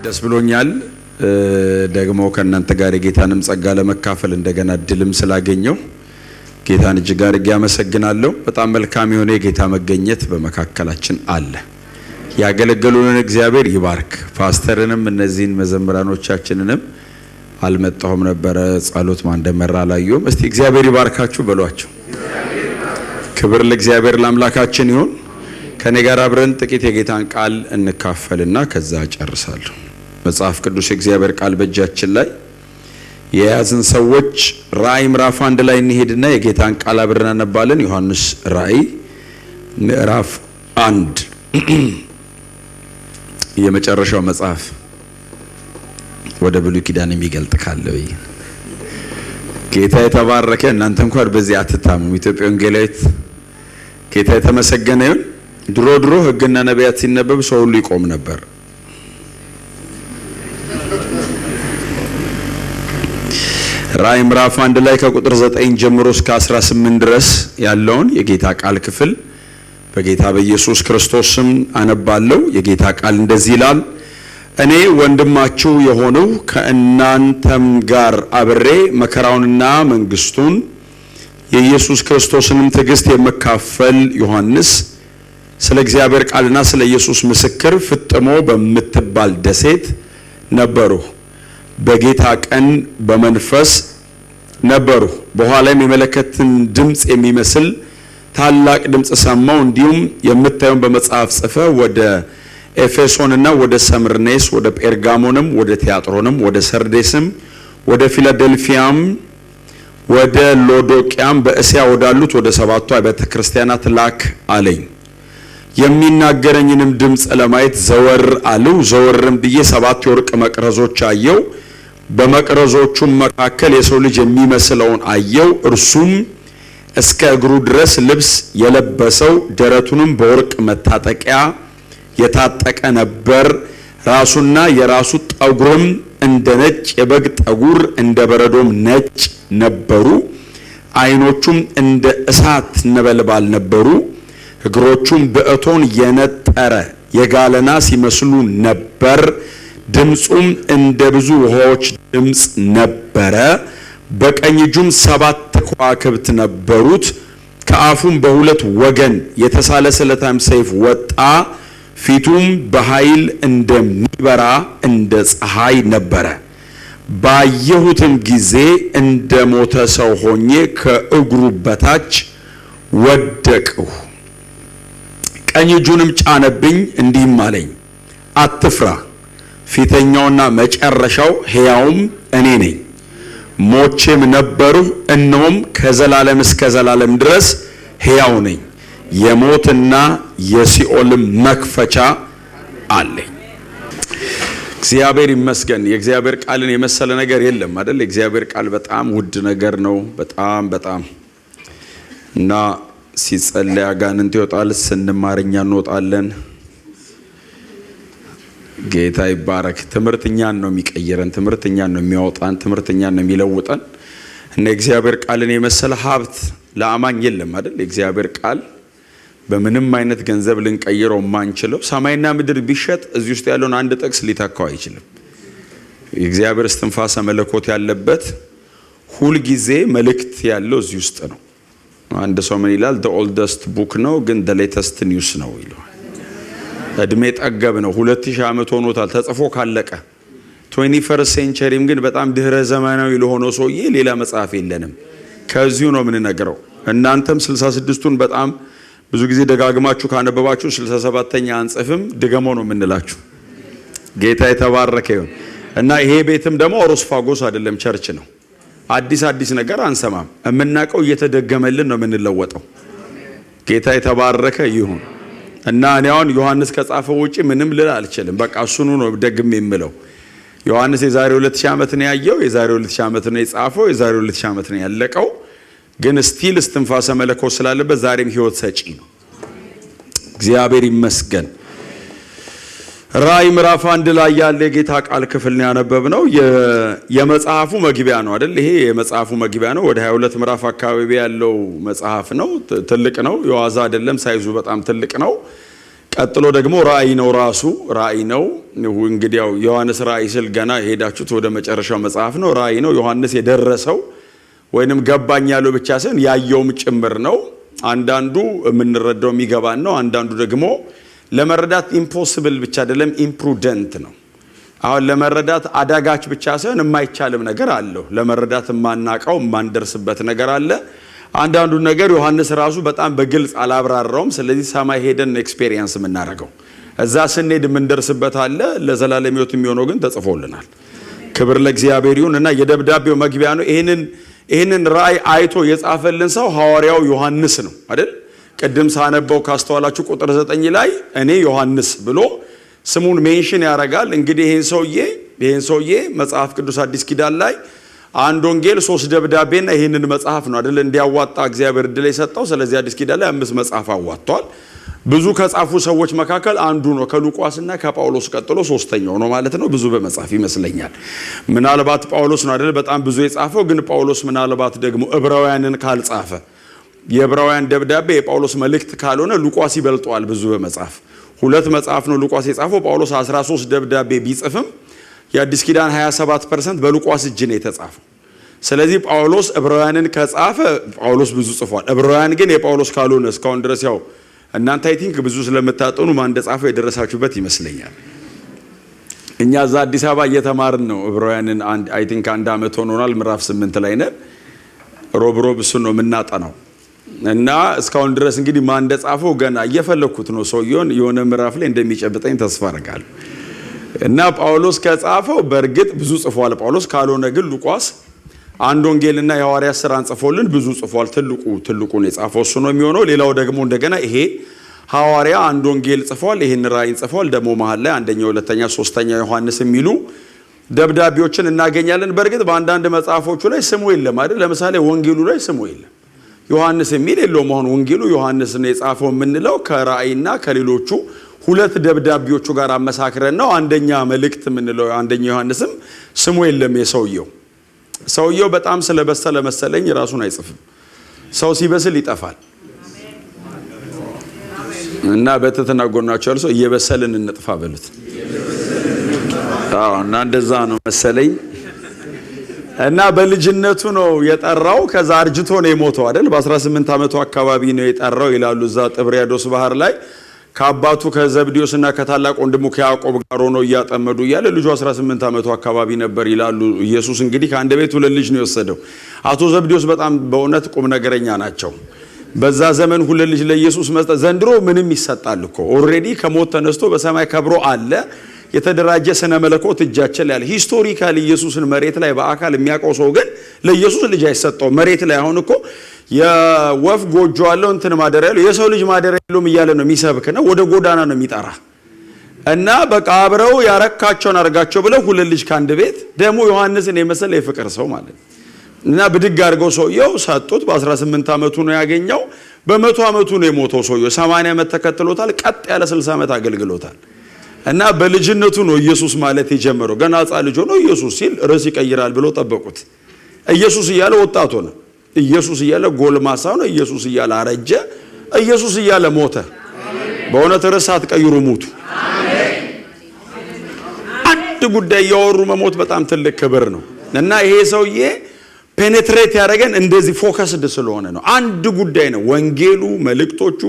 ደስ ብሎኛል ደግሞ ከእናንተ ጋር የጌታንም ጸጋ ለመካፈል እንደገና እድልም ስላገኘው ጌታን እጅግ አድርጌ አመሰግናለሁ። በጣም መልካም የሆነ የጌታ መገኘት በመካከላችን አለ። ያገለገሉንን እግዚአብሔር ይባርክ። ፓስተርንም እነዚህን መዘምራኖቻችንንም አልመጣሁም ነበር ጸሎት ማን እንደመራ አላየሁም። እስቲ እግዚአብሔር ይባርካችሁ በሏቸው። ክብር ለእግዚአብሔር ለአምላካችን ይሁን። ከኔ ጋር አብረን ጥቂት የጌታን ቃል እንካፈልና ከዛ ጨርሳለሁ። መጽሐፍ ቅዱስ የእግዚአብሔር ቃል በእጃችን ላይ የያዝን ሰዎች ራእይ ምዕራፍ 1 ላይ እንሄድና የጌታን ቃል አብረን እናነባለን። ዮሐንስ ራእይ ምዕራፍ 1 የመጨረሻው መጽሐፍ ወደ ብሉይ ኪዳን የሚገልጥ ካለው ጌታ የተባረከ። እናንተ እንኳን በዚህ አትታሙ። ኢትዮጵያ ወንጌላዊት ጌታ የተመሰገነ ይሁን። ድሮ ሕግና ነቢያት ሲነበብ ሰው ሁሉ ይቆም ነበር። ራእይ ምዕራፍ 1 ላይ ከቁጥር 9 ጀምሮ እስከ 18 ድረስ ያለውን የጌታ ቃል ክፍል በጌታ በኢየሱስ ክርስቶስ ስም አነባለሁ። የጌታ ቃል እንደዚህ ይላል። እኔ ወንድማችሁ የሆነው ከእናንተም ጋር አብሬ መከራውንና መንግስቱን የኢየሱስ ክርስቶስንም ትዕግስት የመካፈል ዮሐንስ ስለ እግዚአብሔር ቃልና ስለ ኢየሱስ ምስክር ፍጥሞ በምትባል ደሴት ነበሩ። በጌታ ቀን በመንፈስ ነበሩ። በኋላም የመለከትን ድምጽ የሚመስል ታላቅ ድምጽ ሰማሁ። እንዲሁም የምታዩን በመጽሐፍ ጽፈ ወደ ኤፌሶንና ወደ ሰምርኔስ ወደ ጴርጋሞንም ወደ ቲያጥሮንም ወደ ሰርዴስም ወደ ፊላዴልፊያም ወደ ሎዶቅያም በእስያ ወዳሉት ወደ 7ቱ አብያተ ክርስቲያናት ላክ አለኝ። የሚናገረኝንም ድምጽ ለማየት ዘወር አለው። ዘወርም ብዬ 7 የወርቅ መቅረዞች አየው። በመቅረዞቹም መካከል የሰው ልጅ የሚመስለውን አየው። እርሱም እስከ እግሩ ድረስ ልብስ የለበሰው ደረቱንም በወርቅ መታጠቂያ የታጠቀ ነበር። ራሱና የራሱ ጠጉርም እንደ ነጭ የበግ ጠጉር እንደ በረዶም ነጭ ነበሩ። ዓይኖቹም እንደ እሳት ነበልባል ነበሩ። እግሮቹም በእቶን የነጠረ የጋለና ሲመስሉ ነበር። ድምጹም እንደ ብዙ ውሃዎች ድምጽ ነበረ። በቀኝ እጁም 7 ከዋክብት ነበሩት። ከአፉም በሁለት ወገን የተሳለ ስለታም ሰይፍ ወጣ። ፊቱም በኃይል እንደሚበራ እንደ ፀሐይ ነበረ። ባየሁትም ጊዜ እንደ ሞተ ሰው ሆኜ ከእግሩ በታች ወደቅሁ። ቀኝ እጁንም ጫነብኝ፣ እንዲህም አለኝ፣ አትፍራ፣ ፊተኛውና መጨረሻው ሕያውም እኔ ነኝ። ሞቼም ነበርሁ፣ እነሆም ከዘላለም እስከ ዘላለም ድረስ ሕያው ነኝ። የሞትና የሲኦልም መክፈቻ አለኝ። እግዚአብሔር ይመስገን። የእግዚአብሔር ቃልን የመሰለ ነገር የለም አይደል? የእግዚአብሔር ቃል በጣም ውድ ነገር ነው። በጣም እና ሲጸለይ አጋንንት ይወጣል፣ ስንማርኛ እንወጣለን። ጌታ ይባረክ። ትምህርት እኛን ነው የሚቀይረን፣ ትምህርት እኛን ነው የሚያወጣን፣ ትምህርት እኛን ነው የሚለውጠን። እና የእግዚአብሔር ቃልን የመሰለ ሀብት ለአማኝ የለም አይደል? የእግዚአብሔር ቃል በምንም አይነት ገንዘብ ልንቀይረው ማንችለው። ሰማይና ምድር ቢሸጥ እዚህ ውስጥ ያለውን አንድ ጥቅስ ሊተካው አይችልም። የእግዚአብሔር እስትንፋሰ መለኮት ያለበት ሁል ጊዜ መልእክት ያለው እዚህ ውስጥ ነው። አንድ ሰው ምን ይላል? the oldest book ነው ግን the latest news ነው ይላል። እድሜ ጠገብ ነው። 2000 ዓመት ሆኖታል ተጽፎ ካለቀ። 21st centuryም ግን በጣም ድህረ ዘመናዊ ለሆነው ሰውዬ ሌላ መጽሐፍ የለንም። ከዚሁ ነው የምንነግረው። እናንተም 66ቱን በጣም ብዙ ጊዜ ደጋግማችሁ ካነበባችሁ 67ኛ አንጽፍም ድገሞ ነው የምንላችሁ። ጌታ የተባረከ ይሁን። እና ይሄ ቤትም ደግሞ ኦሮስፋጎስ አይደለም፣ ቸርች ነው። አዲስ ነገር አንሰማም። የምናውቀው እየተደገመልን ነው የምንለወጠው። ጌታ የተባረከ ይሁን። እና እኔ አሁን ዮሐንስ ከጻፈው ውጪ ምንም ልል አልችልም። በቃ እሱኑ ነው ደግሜ የምለው። ዮሐንስ የዛሬ 2000 ዓመት ነው ያየው፣ የዛሬ 2000 ዓመት ነው የጻፈው፣ የዛሬ 2000 ዓመት ነው ያለቀው። ግን ስቲል እስትንፋሰ መለኮት ስላለበት ዛሬም ህይወት ሰጪ ነው። እግዚአብሔር ይመስገን። ራእይ ምዕራፍ 1 ላይ ያለ የጌታ ቃል ክፍል ነው ያነበብነው። የመጽሐፉ መግቢያ ነው አይደል? ይሄ የመጽሐፉ መግቢያ ነው። ወደ 22 ምዕራፍ አካባቢ ያለው መጽሐፍ ነው። ትልቅ ነው፣ የዋዛ አይደለም። ሳይዙ በጣም ትልቅ ነው። ቀጥሎ ደግሞ ራእይ ነው። ራሱ ራእይ ነው። እንግዲህ ያው ዮሐንስ ራእይ ስል ገና ሄዳችሁት ወደ መጨረሻው መጽሐፍ ነው። ራእይ ነው ዮሐንስ የደረሰው ወይንም ገባኝ ያለው ብቻ ሳይሆን ያየውም ጭምር ነው። አንዳንዱ የምንረዳው የሚገባን ነው። አንዳንዱ ደግሞ ለመረዳት ኢምፖሲብል ብቻ አይደለም ኢምፕሩደንት ነው። አሁን ለመረዳት አዳጋች ብቻ ሳይሆን የማይቻልም ነገር አለው። ለመረዳት የማናቀው የማንደርስበት ነገር አለ። አንዳንዱ ነገር ዮሐንስ ራሱ በጣም በግልጽ አላብራራውም። ስለዚህ ሰማይ ሄደን ኤክስፔሪየንስ የምናደርገው እዛ ስንሄድ የምንደርስበት አለ። ለዘላለም ሕይወት የሚሆነው ግን ተጽፎልናል። ክብር ለእግዚአብሔር ይሁን እና የደብዳቤው መግቢያ ነው። ይህንን ራእይ አይቶ የጻፈልን ሰው ሐዋርያው ዮሐንስ ነው አይደል? ቅድም ሳነበው ካስተዋላችሁ ቁጥር 9 ላይ እኔ ዮሐንስ ብሎ ስሙን ሜንሽን ያደርጋል። እንግዲህ ይሄን ሰውዬ መጽሐፍ ቅዱስ አዲስ ኪዳን ላይ አንድ ወንጌል 3 ደብዳቤና ይሄንን መጽሐፍ ነው አይደል እንዲያዋጣ እግዚአብሔር ዕድል የሰጠው። ስለዚህ አዲስ ኪዳን ላይ 5 መጽሐፍ አዋጥቷል። ብዙ ከጻፉ ሰዎች መካከል አንዱ ነው። ከሉቃስና ከጳውሎስ ቀጥሎ ሶስተኛው ነው ማለት ነው። ብዙ በመጽሐፍ ይመስለኛል። ምናልባት ጳውሎስ ነው አይደል በጣም ብዙ የጻፈው። ግን ጳውሎስ ምናልባት ደግሞ ዕብራውያንን ካልጻፈ የዕብራውያን ደብዳቤ የጳውሎስ መልእክት ካልሆነ ሉቃስ ይበልጠዋል ብዙ በመጽሐፍ። 2 መጽሐፍ ነው ሉቃስ የጻፈው። ጳውሎስ 13 ደብዳቤ ቢጽፍም የአዲስ ኪዳን 27% በሉቃስ እጅ ነው የተጻፈው። ስለዚህ ጳውሎስ ዕብራውያንን ከጻፈ ጳውሎስ ብዙ ጽፏል። ዕብራውያን ግን የጳውሎስ ካልሆነ እስካሁን ድረስ ያው እናንተ አይ ቲንክ ብዙ ስለምታጠኑ ማን እንደጻፈው የደረሳችሁበት ይመስለኛል። እኛ እዛ አዲስ አበባ እየተማርን ነው ዕብራውያንን አይ ቲንክ 1 ዓመት ሆኖናል። ምዕራፍ 8 ላይ ነን። ሮብ እሱን ነው የምናጠናው እና እስካሁን ድረስ እንግዲህ ማን እንደጻፈው ገና እየፈለኩት ነው። ሰውየውን የሆነ ምዕራፍ ላይ እንደሚጨብጠኝ ተስፋ አደርጋለሁ። እና ጳውሎስ ከጻፈው በእርግጥ ብዙ ጽፏል ጳውሎስ። ካልሆነ ግን ሉቃስ አንድ ወንጌልና የሐዋርያት ሥራን ጽፎልን ብዙ ጽፏል። ትልቁን የጻፈው እሱ ነው የሚሆነው። ሌላው ደግሞ እንደገና ይሄ ሐዋርያ አንድ ወንጌል ጽፏል፣ ይሄን ራእይን ጽፏል። ደግሞ መሃል ላይ አንደኛ፣ ሁለተኛ፣ ሶስተኛ ዮሐንስ የሚሉ ደብዳቤዎችን እናገኛለን። በእርግጥ በአንዳንድ መጽሐፎቹ ላይ ስሙ የለም አይደል? ለምሳሌ ወንጌሉ ላይ ስሙ የለም፣ ዮሐንስ የሚል የለውም። አሁን ወንጌሉ ዮሐንስ ነው የጻፈው የምንለው ከራእይና ከሌሎቹ 2 ደብዳቤዎቹ ጋር አመሳክረን ነው። አንደኛ መልእክት የምንለው አንደኛ ዮሐንስም ስሙ የለም ሰውየው በጣም ስለበሰለ መሰለኝ ራሱን አይጽፍም። ሰው ሲበስል ይጠፋል። እና በትህትና ጎናቸው ያለው ሰው እየበሰልን እንጥፋ በሉት። እና እንደዛ ነው መሰለኝ። እና በልጅነቱ ነው የጠራው። ከዛ አርጅቶ ነው የሞተው አይደል? በ18 ዓመቱ አካባቢ ነው የጠራው ይላሉ እዛ ጥብርያዶስ ባህር ላይ ከአባቱ ከዘብዴዎስና ከታላቅ ወንድሙ ከያዕቆብ ጋር ሆኖ እያጠመዱ እያለ ልጁ 18 ዓመቱ አካባቢ ነበር ይላሉ። ኢየሱስ እንግዲህ ከአንድ ቤት 2 ልጅ ነው የወሰደው። አቶ ዘብዴዎስ በጣም በእውነት ቁም ነገረኛ ናቸው። በዛ ዘመን 2 ልጅ ለኢየሱስ መስጠት ዘንድሮ ምንም ይሰጣል እኮ ኦልሬዲ ከሞት ተነስቶ በሰማይ ከብሮ አለ። የተደራጀ ስነ መለኮት እጃችን ላይ አለ። ሂስቶሪካሊ ኢየሱስን መሬት ላይ በአካል የሚያውቀው ሰው ግን ለኢየሱስ ልጅ አይሰጠው። መሬት ላይ አሁን እኮ የወፍ ጎጆ አለው እንትን ማደሪያ ያለው የሰው ልጅ ማደሪያ የለውም እያለ ነው የሚሰብክ ነው። ወደ ጎዳና ነው የሚጠራ እና በቃ አብረው ያረካቸውን አርጋቸው ብለው 2 ልጅ ከአንድ ቤት ደግሞ ዮሐንስን የመሰለ የፍቅር ሰው ማለት እና ብድግ አድርገው ሰውየው ሰጡት። በ18 ዓመቱ ነው ያገኘው። በ100 ዓመቱ ነው የሞተው ሰውየው። 80 ዓመት ተከትሎታል። ቀጥ ያለ 60 ዓመት አገልግሎታል። እና በልጅነቱ ነው ኢየሱስ ማለት የጀመረው። ገና ሕፃን ልጅ ሆኖ ኢየሱስ ሲል ርዕስ ይቀይራል ብለው ጠበቁት። ኢየሱስ እያለ ወጣት ሆነ። ኢየሱስ እያለ ጎልማሳ ነው። ኢየሱስ እያለ አረጀ። ኢየሱስ እያለ ሞተ። በእውነት ርዕስ አትቀይሩ፣ ሙቱ። አንድ ጉዳይ እያወሩ መሞት በጣም ትልቅ ክብር ነው። እና ይሄ ሰውዬ ፔኔትሬት ያደረገን እንደዚህ ፎከስድ ስለሆነ ነው። አንድ ጉዳይ ነው። ወንጌሉ፣ መልእክቶቹ፣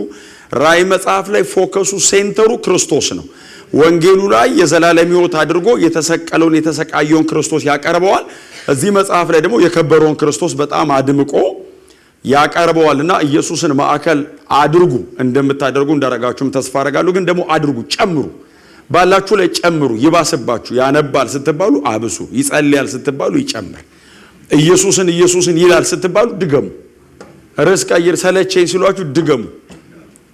ራእይ መጽሐፍ ላይ ፎከሱ ሴንተሩ ክርስቶስ ነው። ወንጌሉ ላይ የዘላለም ሕይወት አድርጎ የተሰቀለውን የተሰቃየውን ክርስቶስ ያቀርበዋል። እዚህ መጽሐፍ ላይ ደግሞ የከበረውን ክርስቶስ በጣም አድምቆ ያቀርበዋልና ኢየሱስን ማዕከል አድርጉ። እንደምታደርጉ እንዳረጋችሁም ተስፋ አደርጋለሁ። ግን ደግሞ አድርጉ፣ ጨምሩ፣ ባላችሁ ላይ ጨምሩ። ይባስባችሁ። ያነባል ስትባሉ አብሱ፣ ይጸልያል ስትባሉ ይጨምር። ኢየሱስን ይላል ስትባሉ ድገሙ። ርዕስ ቀይር ሰለቸኝ ሲሏችሁ ድገሙ።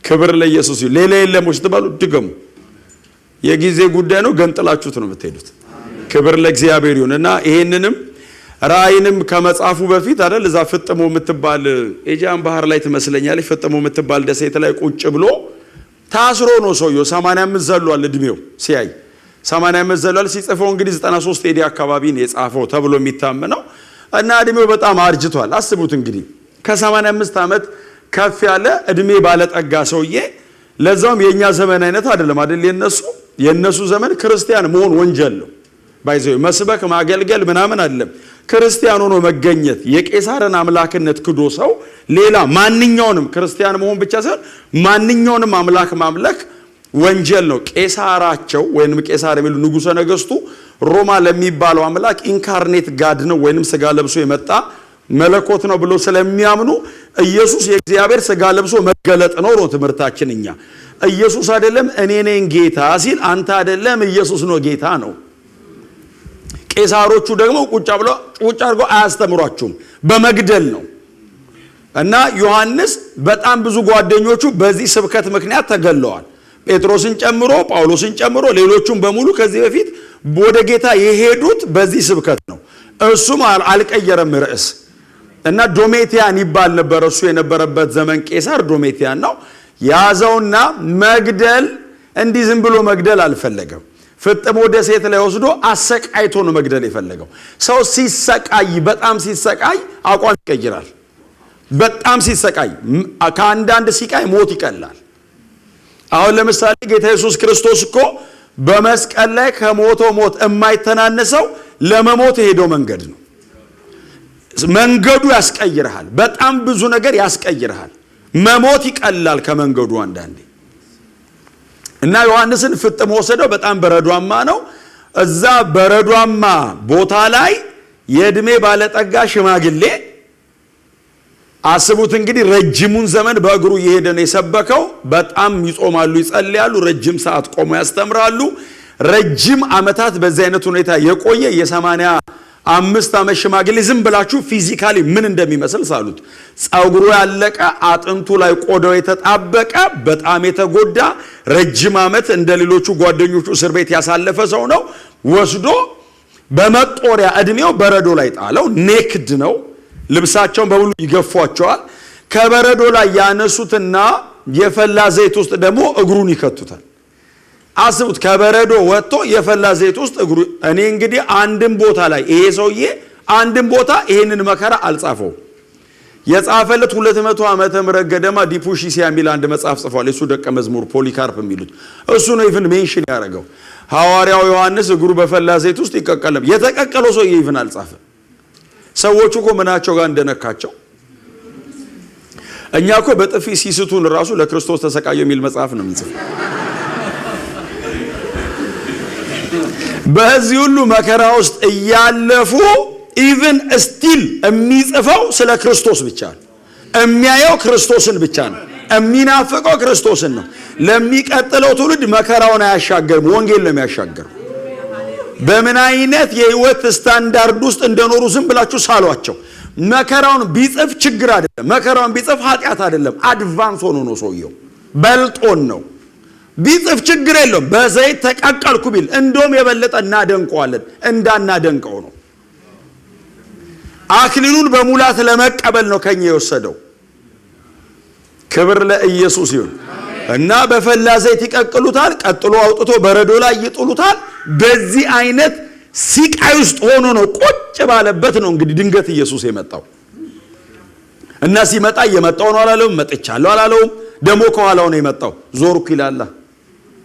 ክብር ለኢየሱስ ይሁን። ሌላ የለም ስትባሉ ድገሙ። የጊዜ ጉዳይ ነው። ገንጥላችሁት ነው የምትሄዱት። ክብር ለእግዚአብሔር ይሁን እና ይሄንንም ራእይንም ከመጻፉ በፊት አይደል እዛ ፍጥሞ የምትባል ኤጂያን ባህር ላይ ትመስለኛለች። ፍጥሞ የምትባል ደሴት ላይ ቁጭ ብሎ ታስሮ ነው ሰውየው። 85 ዘሏል እድሜው ሲያይ 85 ዘሏል። ሲጽፈው እንግዲህ 93 ኤዲ አካባቢ ነው የጻፈው ተብሎ የሚታመነው እና እድሜው በጣም አርጅቷል። አስቡት እንግዲህ ከ85 ዓመት ከፍ ያለ እድሜ ባለጠጋ ሰውዬ ለዛውም የኛ ዘመን አይነት አይደለም አይደል? የነሱ ዘመን ክርስቲያን መሆን ወንጀል ነው። ባይዘው መስበክ ማገልገል ምናምን አይደለም። ክርስቲያን ሆኖ መገኘት የቄሳርን አምላክነት ክዶ ሰው ሌላ ማንኛውንም ክርስቲያን መሆን ብቻ ሳይሆን ማንኛውንም አምላክ ማምለክ ወንጀል ነው። ቄሳራቸው ወይንም ቄሳር የሚሉ ንጉሠ ነገሥቱ ሮማ ለሚባለው አምላክ ኢንካርኔት ጋድ ነው ወይንም ስጋ ለብሶ የመጣ መለኮት ነው ብሎ ስለሚያምኑ ኢየሱስ የእግዚአብሔር ስጋ ለብሶ መገለጥ ነው ትምህርታችን። እኛ ኢየሱስ አይደለም እኔ ነኝ ጌታ ሲል አንተ አይደለም ኢየሱስ ነው ጌታ ነው። ቄሳሮቹ ደግሞ ቁጭ አድርገው አያስተምሯቸውም፣ በመግደል ነው። እና ዮሐንስ በጣም ብዙ ጓደኞቹ በዚህ ስብከት ምክንያት ተገለዋል። ጴጥሮስን ጨምሮ ጳውሎስን ጨምሮ ሌሎቹም በሙሉ ከዚህ በፊት ወደ ጌታ የሄዱት በዚህ ስብከት ነው። እሱም አልቀየረም ርዕስ። እና ዶሜቲያን ይባል ነበር እሱ የነበረበት ዘመን ቄሳር ዶሜቲያን ነው ያዘውና መግደል እንዲህ ዝም ብሎ መግደል አልፈለገም። ፍጥሞ ወደ ሴት ላይ ወስዶ አሰቃይቶ ነው መግደል የፈለገው። ሰው ሲሰቃይ በጣም ሲሰቃይ አቋም ይቀይራል። በጣም ሲሰቃይ ከአንዳንድ ሲቃይ ሞት ይቀላል። አሁን ለምሳሌ ጌታ ኢየሱስ ክርስቶስ እኮ በመስቀል ላይ ከሞተው ሞት የማይተናነሰው ለመሞት የሄደው መንገድ ነው። መንገዱ ያስቀይርሃል። በጣም ብዙ ነገር ያስቀይርሃል። መሞት ይቀላል ከመንገዱ አንዳንዴ። እና ዮሐንስን ፍጥሞ ወሰደው። በጣም በረዷማ ነው። እዛ በረዷማ ቦታ ላይ የእድሜ ባለጠጋ ሽማግሌ አስቡት እንግዲህ ረጅሙን ዘመን በእግሩ እየሄደ ነው የሰበከው። በጣም ይጾማሉ፣ ይጸልያሉ፣ ረጅም ሰዓት ቆሞ ያስተምራሉ። ረጅም ዓመታት በዚህ አይነት ሁኔታ የቆየ የ85 ዓመት ሽማግሌ ዝም ብላችሁ ፊዚካሊ ምን እንደሚመስል ሳሉት። ጸጉሩ ያለቀ፣ አጥንቱ ላይ ቆዳው የተጣበቀ፣ በጣም የተጎዳ፣ ረጅም ዓመት እንደ ሌሎቹ ጓደኞቹ እስር ቤት ያሳለፈ ሰው ነው። ወስዶ በመጦሪያ እድሜው በረዶ ላይ ጣለው። ኔክድ ነው። ልብሳቸውን በሙሉ ይገፏቸዋል። ከበረዶ ላይ ያነሱትና የፈላ ዘይት ውስጥ ደግሞ እግሩን ይከቱታል። አስቡት፣ ከበረዶ ወጥቶ የፈላ ዘይት ውስጥ እግሩ። እኔ እንግዲህ አንድም ቦታ ላይ ይሄ ሰውዬ አንድም ቦታ ይሄንን መከራ አልጻፈው። የጻፈለት 200 ዓመተ ምህረት ገደማ ዲፑሺሲያ የሚል አንድ መጽሐፍ ጽፏል። እሱ ደቀ መዝሙር ፖሊካርፕ የሚሉት እሱ ነው ኢቭን ሜንሽን ያደረገው። ሐዋርያው ዮሐንስ እግሩ በፈላ ዘይት ውስጥ ይቀቀል። የተቀቀለው ሰውዬ ኢቭን አልጻፈ። ሰዎቹ እኮ ምናቸው ጋር እንደነካቸው። እኛ እኮ በጥፊ ሲስቱን ራሱ ለክርስቶስ ተሰቃየ የሚል መጽሐፍ ነው የምንጽፈው። በዚህ ሁሉ መከራ ውስጥ እያለፉ ኢቭን ስቲል የሚጽፈው ስለ ክርስቶስ ብቻ ነው። የሚያየው ክርስቶስን ብቻ ነው። የሚናፍቀው ክርስቶስን ነው። ለሚቀጥለው ትውልድ መከራውን አያሻገርም፣ ወንጌል ነው የሚያሻገረው። በምን አይነት የህይወት ስታንዳርድ ውስጥ እንደኖሩ ዝም ብላችሁ ሳሏቸው። መከራውን ቢጽፍ ችግር አይደለም፣ መከራውን ቢጽፍ ኃጢአት አይደለም። አድቫንስ ሆኖ ነው ሰውየው፣ በልጦን ነው። ቢጽፍ ችግር የለውም። በዘይት ተቀቀልኩ ቢል እንደውም የበለጠ እናደንቀዋለን። እንዳናደንቀው ነው። አክሊሉን በሙላት ለመቀበል ነው ከኛ የወሰደው። ክብር ለኢየሱስ ይሁን። እና በፈላ ዘይት ይቀቅሉታል። ቀጥሎ አውጥቶ በረዶ ላይ ይጥሉታል። በዚህ አይነት ሲቃይ ውስጥ ሆኖ ነው ቁጭ ባለበት ነው እንግዲህ ድንገት ኢየሱስ የመጣው። እና ሲመጣ እየመጣው ነው አላለውም፣ መጥቻለሁ አላለውም። ደሞ ከኋላው ነው የመጣው። ዞርኩ ይላል፣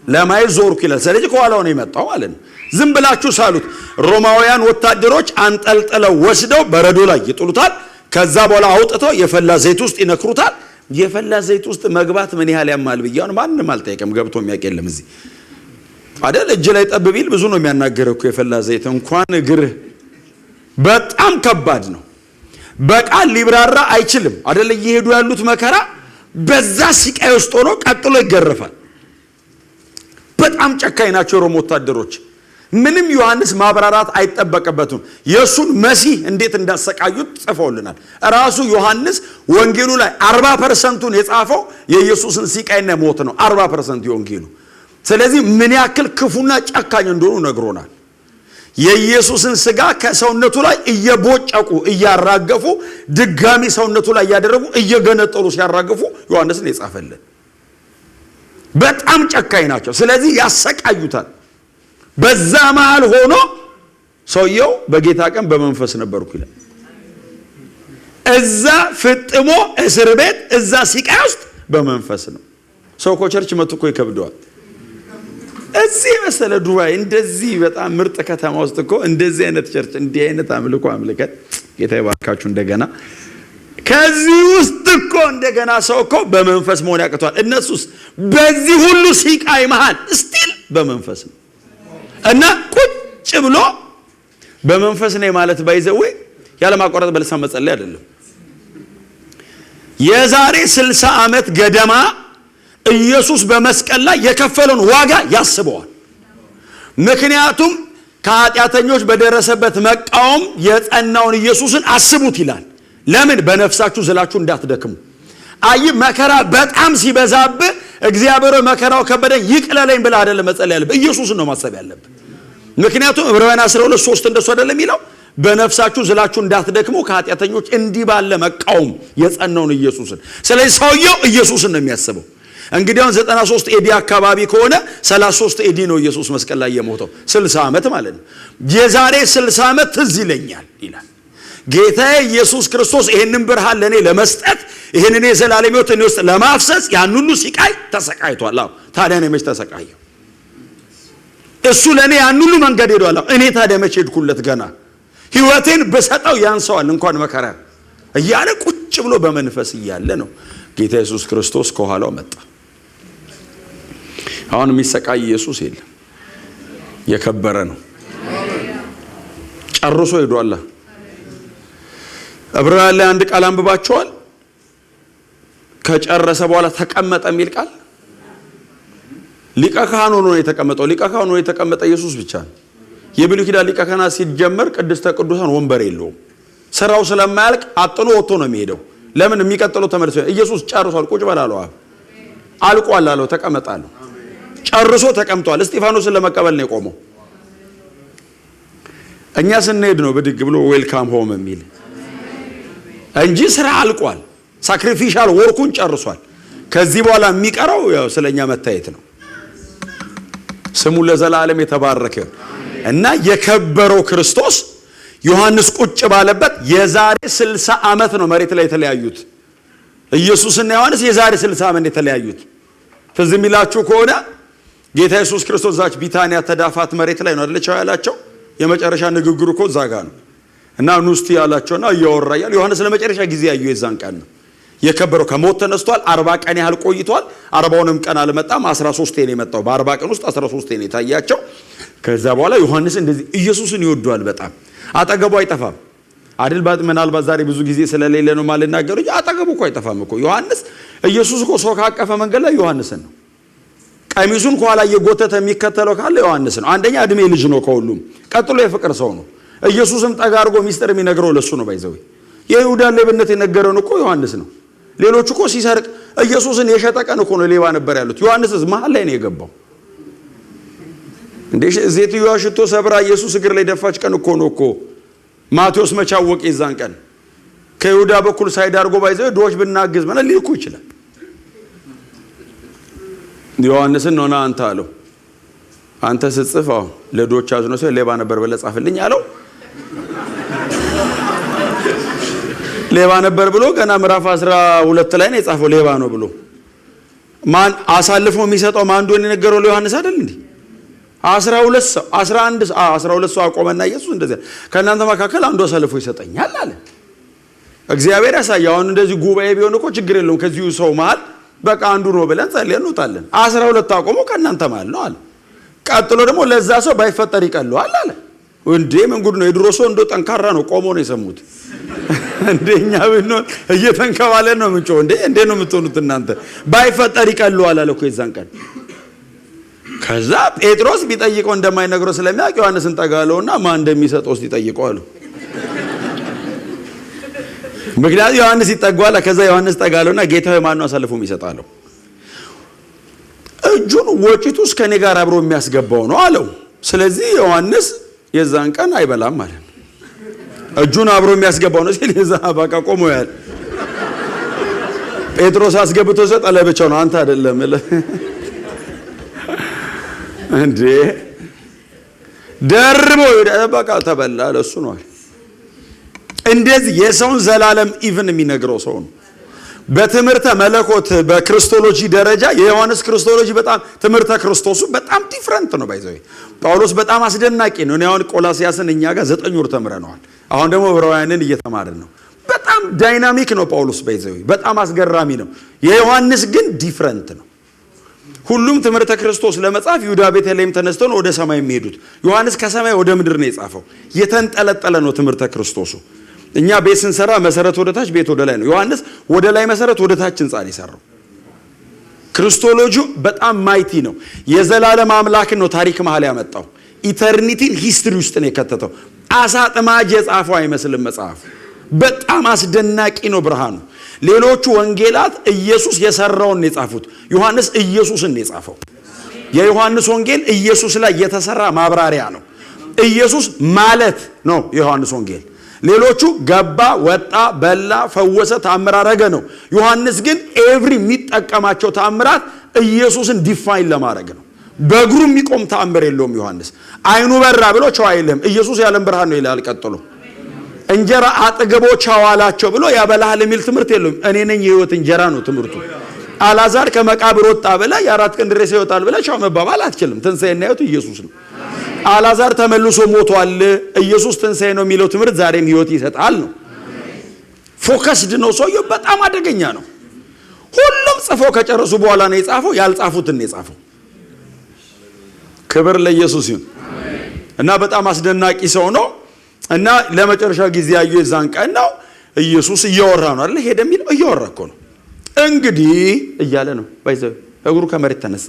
ለማየት ዞርኩ ይላል። ስለዚህ ከኋላው ነው የመጣው ማለት ነው። ዝም ብላችሁ ሳሉት። ሮማውያን ወታደሮች አንጠልጥለው ወስደው በረዶ ላይ ይጥሉታል። ከዛ በኋላ አውጥተው የፈላ ዘይት ውስጥ ይነክሩታል። የፈላ ዘይት ውስጥ መግባት ምን ያህል ያማል ብያውን ማንንም አልጠየቀም። ገብቶ የሚያውቅ የለም እዚህ አይደል? እጅ ላይ ጠብ ቢል ብዙ ነው የሚያናገረው እኮ የፈላ ዘይት። እንኳን እግርህ በጣም ከባድ ነው። በቃል ሊብራራ አይችልም አይደል? እየሄዱ ያሉት መከራ በዛ ሲቃይ ውስጥ ሆኖ ቀጥሎ ይገረፋል። በጣም ጨካኝ ናቸው የሮም ወታደሮች። ምንም ዮሐንስ ማብራራት አይጠበቅበትም። የሱን መሲህ እንዴት እንዳሰቃዩት ጽፈውልናል። ራሱ ዮሐንስ ወንጌሉ ላይ 40% የጻፈው የኢየሱስን ሲቃይና ሞት ነው። 40% የወንጌሉ። ስለዚህ ምን ያክል ክፉና ጨካኝ እንደሆኑ ነግሮናል። የኢየሱስን ስጋ ከሰውነቱ ላይ እየቦጨቁ እያራገፉ ድጋሚ ሰውነቱ ላይ ያደረጉ እየገነጠሉ ሲያራገፉ ዮሐንስን የጻፈልን። በጣም ጨካኝ ናቸው። ስለዚህ ያሰቃዩታል። በዛ መሃል ሆኖ ሰውየው በጌታ ቀን በመንፈስ ነበርኩ ይላል። እዛ ፍጥሞ እስር ቤት እዛ ሲቃይ ውስጥ በመንፈስ ነው። ሰው እኮ ቸርች መጥቶ እኮ ይከብደዋል። እዚህ መሰለ ዱባይ እንደዚህ በጣም ምርጥ ከተማ ውስጥ እኮ እንደዚህ አይነት ቸርች እንዲህ አይነት አምልኮ አምልከት ጌታ ይባርካችሁ። እንደገና ከዚህ ውስጥ እኮ እንደገና ሰው እኮ በመንፈስ መሆን ያቅቷል። እነሱስ በዚህ ሁሉ ሲቃይ መሃል ስቲል በመንፈስ ነው እና ቁጭ ብሎ በመንፈስ ነው ማለት ባይዘው ያለ ማቋረጥ በልሳን መጸለይ አይደለም። የዛሬ 60 ዓመት ገደማ ኢየሱስ በመስቀል ላይ የከፈለውን ዋጋ ያስበዋል። ምክንያቱም ከኃጢአተኞች በደረሰበት መቃወም የጸናውን ኢየሱስን አስቡት ይላል። ለምን? በነፍሳችሁ ዝላችሁ እንዳትደክሙ። አይ መከራ በጣም ሲበዛብ እግዚአብሔር መከራው ከበደኝ ይቅለለኝ ብለ አይደለም መጸለይ ያለብህ፣ ኢየሱስን ነው ማሰብ ያለብህ። ምክንያቱም ዕብራውያን 12:3 እንደሱ አይደለም የሚለው በነፍሳችሁ ዝላችሁ እንዳትደክሙ ከኃጢአተኞች እንዲህ ባለ መቃወም የጸናውን ኢየሱስን። ስለዚህ ሰውየው ኢየሱስን ነው የሚያስበው። እንግዲህ አሁን 93 ኤዲ አካባቢ ከሆነ 33 ኤዲ ነው ኢየሱስ መስቀል ላይ የሞተው 60 ዓመት ማለት ነው። የዛሬ 60 ዓመት ትዝ ይለኛል ይላል ጌታዬ ኢየሱስ ክርስቶስ ይሄንን ብርሃን ለኔ ለመስጠት ይሄንን የዘላለም ሕይወት እኔ ውስጥ ለማፍሰስ ያን ሁሉ ሲቃይ ተሰቃይቷል። አዎ ታዲያ እኔ መች ተሰቃየሁ? እሱ ለኔ ያን ሁሉ መንገድ ሄዷል። እኔ ታዲያ መች ሄድኩለት? ገና ሕይወቴን በሰጠው ያንሰዋል እንኳን መከራ እያለ ቁጭ ብሎ በመንፈስ እያለ ነው ጌታ ኢየሱስ ክርስቶስ ከኋላው መጣ። አሁን የሚሰቃይ ኢየሱስ የለም፣ የከበረ ነው። ጨርሶ ሄዷል። ዕብራውያን ላይ አንድ ቃል አንብባቸዋል። ከጨረሰ በኋላ ተቀመጠ የሚል ቃል ሊቀ ካህኑ ነው የተቀመጠው። ሊቀ ካህኑ የተቀመጠ ኢየሱስ ብቻ ነው። የብሉይ ኪዳን ሊቀ ካህናት ሲጀመር ቅድስተ ቅዱሳን ወንበር የለውም። ስራው ስለማያልቅ አጥኖ ወጥቶ ነው የሚሄደው። ለምን? የሚቀጥለው ተመልሶ ኢየሱስ ጨርሷል። ቁጭ በላለው አልቋል አለው። ተቀመጣለሁ ጨርሶ ተቀምጧል። እስጢፋኖስን ለመቀበል ነው የቆመው። እኛ ስንሄድ ነው ብድግ ብሎ ዌልካም ሆም የሚል እንጂ ስራ አልቋል። ሳክሪፊሻል ወርኩን ጨርሷል። ከዚህ በኋላ የሚቀረው ያው ስለኛ መታየት ነው። ስሙ ለዘላለም የተባረከ እና የከበረው ክርስቶስ ዮሐንስ ቁጭ ባለበት የዛሬ 60 ዓመት ነው መሬት ላይ የተለያዩት። ኢየሱስና ዮሐንስ የዛሬ 60 ዓመት የተለያዩት። ትዝ የሚላችሁ ከሆነ ጌታ ኢየሱስ ክርስቶስ ዛች ቢታንያ ተዳፋት መሬት ላይ ነው አይደል ያላቸው። የመጨረሻ ንግግሩ እኮ እዛ ጋር ነው እና ኑስቲ ያላቸውና እያወራ ያለ ዮሐንስ ለመጨረሻ ጊዜ ያዩ የዛን ቀን ነው። የከበረው ከሞት ተነስቷል። 40 ቀን ያህል ቆይቷል። 40ውንም ቀን አልመጣም። 13 ነው የመጣው። በ40 ቀን ውስጥ 13 ነው የታያቸው። ከዛ በኋላ ዮሐንስ እንደዚህ ኢየሱስን ይወዷል በጣም። አጠገቡ አይጠፋም አይደል? ምናልባት ዛሬ ብዙ ጊዜ ስለሌለ ነው ማለት ናገሩ። አጠገቡ እኮ አይጠፋም እኮ ዮሐንስ። ኢየሱስ እኮ ሰው ካቀፈ መንገድ ላይ ዮሐንስን ነው። ቀሚሱን ከኋላ እየጎተተ የሚከተለው ካለ ዮሐንስ ነው። አንደኛ እድሜ ልጅ ነው ከሁሉም ቀጥሎ የፍቅር ሰው ነው። ኢየሱስም ጠጋ አድርጎ ሚስጥር የሚነግረው ለሱ ነው። ባይዘው የይሁዳን ሌብነት የነገረውን እኮ ዮሐንስ ነው። ሌሎቹ እኮ ሲሰርቅ ኢየሱስን የሸጠ ቀን እኮ ነው ሌባ ነበር ያሉት። ዮሐንስስ መሀል ላይ ነው የገባው። እንዴ ሴትዮዋ ሽቶ ሰብራ ኢየሱስ እግር ላይ ደፋች ቀን እኮ ነው እኮ ማቴዎስ መቻወቅ የዛን ቀን ከይሁዳ በኩል ሳይዳርጎ ባይዘው ዶች ብናግዝ ማለት ሊልኩ ይችላል። ዮሐንስን ነውና አንተ አለው አንተ ስትጽፋው ለዶች አዝኖ ሰው ሌባ ነበር ብለህ ጻፍልኝ አለው። ሌባ ነበር ብሎ ገና ምዕራፍ 12 ላይ ነው የጻፈው ሌባ ነው ብሎ። ማን አሳልፎ የሚሰጠው ማን እንደሆነ የነገረው ለዮሐንስ አይደል እንዴ? 12 ሰው 12 ሰው አቆመና ኢየሱስ እንደዚህ ከእናንተ መካከል አንዱ አሳልፎ ይሰጠኛል አለ። እግዚአብሔር ያሳየው። አሁን እንደዚህ ጉባኤ ቢሆን እኮ ችግር የለውም። ከዚሁ ሰው መሃል በቃ አንዱ ነው ብለን ጸልየን እንውጣለን። 12 አቆሞ ከእናንተ መሃል ነው አለ። ቀጥሎ ደግሞ ለዛ ሰው ባይፈጠር ይቀለዋል አለ። እንዴ ምን ጉድ ነው? የድሮ ሰው እንደ ጠንካራ ነው፣ ቆሞ ነው የሰሙት። እንደኛ ብንሆን እየተንከባለን ነው ምንጮ። እንዴ ነው የምትሆኑት እናንተ? ባይፈጠር ይቀለዋል አለ እኮ የዛን ቀን። ከዛ ጴጥሮስ ቢጠይቀው እንደማይነግረው ስለሚያውቅ ዮሐንስን ጠጋለውና ማን እንደሚሰጠው ሲጠይቀው አለ። ምክንያቱም ዮሐንስ ይጠጋዋል። ከዛ ዮሐንስ ጠጋለውና ጌታ ሆይ ማን ነው አሳልፎ የሚሰጣለው? እጁን ወጪቱ እስከኔ ጋር አብሮ የሚያስገባው ነው አለው። ስለዚህ ዮሐንስ የዛን ቀን አይበላም ማለት ነው። እጁን አብሮ የሚያስገባው ነው ሲል የዛ በቃ ቆሞ ያል ጴጥሮስ አስገብቶ ሰጠ። ለብቻው ነው አንተ አይደለም እንዴ ደርቦ በቃ ተበላ ለሱ ነው። እንደዚህ የሰውን ዘላለም ኢቭን የሚነግረው ሰው ነው። በትምህርተ መለኮት በክርስቶሎጂ ደረጃ የዮሐንስ ክርስቶሎጂ በጣም ትምህርተ ክርስቶሱ በጣም ዲፍረንት ነው። ባይዘው ጳውሎስ በጣም አስደናቂ ነው። እኔ አሁን ቆላስያስን እኛ ጋር 9 ወር ተምረናል። አሁን ደግሞ ዕብራውያንን እየተማርን ነው። በጣም ዳይናሚክ ነው ጳውሎስ። ባይዘው በጣም አስገራሚ ነው። የዮሐንስ ግን ዲፍረንት ነው። ሁሉም ትምህርተ ክርስቶስ ለመጻፍ ይሁዳ ቤተልሔም ተነስተው ነው ወደ ሰማይ የሚሄዱት። ዮሐንስ ከሰማይ ወደ ምድር ነው የጻፈው። የተንጠለጠለ ነው ትምህርተ ክርስቶሱ። እኛ ቤት ስንሰራ መሰረት ወደ ታች ቤት ወደ ላይ ነው። ዮሐንስ ወደ ላይ መሰረት ወደ ታች ህንጻ ነው የሰራው። ክርስቶሎጂው በጣም ማይቲ ነው። የዘላለም አምላክ ነው ታሪክ መሃል ያመጣው። ኢተርኒቲን ሂስትሪ ውስጥ ነው የከተተው። አሳ ጥማጅ የጻፈው አይመስልም መጽሐፍ። በጣም አስደናቂ ነው ብርሃኑ። ሌሎቹ ወንጌላት ኢየሱስ የሰራውን የጻፉት፣ ዮሐንስ ኢየሱስን የጻፈው። የዮሐንስ ወንጌል ኢየሱስ ላይ የተሰራ ማብራሪያ ነው። ኢየሱስ ማለት ነው የዮሐንስ ወንጌል። ሌሎቹ ገባ፣ ወጣ፣ በላ፣ ፈወሰ፣ ተአምር አረገ ነው። ዮሐንስ ግን ኤቭሪ የሚጠቀማቸው ተአምራት ኢየሱስን ዲፋይን ለማድረግ ነው። በእግሩ የሚቆም ተአምር የለውም ዮሐንስ። አይኑ በራ ብሎ ቻው አይልም። ኢየሱስ የዓለም ብርሃን ነው ይላል። ቀጥሎ እንጀራ አጥግቦ ቻው አላቸው ብሎ ያበላሃል የሚል ትምህርት የለውም። እኔ ነኝ የህይወት እንጀራ ነው ትምህርቱ። አልዓዛር ከመቃብር ወጣ ብለ የ4 ቀን ድረስ ይወጣል ብለ ቻው መባባል አትችልም። ትንሣኤና ሕይወት ኢየሱስ ነው። አልዓዛር ተመልሶ ሞቷል፣ ኢየሱስ ትንሣኤ ነው የሚለው ትምህርት ዛሬም ሕይወት ይሰጣል ነው። ፎከስድ ነው ሰውየው። በጣም አደገኛ ነው። ሁሉም ጽፎ ከጨረሱ በኋላ ነው የጻፈው። ያልጻፉትን ነው የጻፈው። ክብር ለኢየሱስ ይሁን። እና በጣም አስደናቂ ሰው ነው። እና ለመጨረሻ ጊዜ ያዩ የዛን ቀን ነው። ኢየሱስ እያወራ ነው አይደል? ሄደ የሚለው እያወራ እኮ ነው። እንግዲህ እያለ ነው። ባይዘው እግሩ ከመሬት ተነሳ።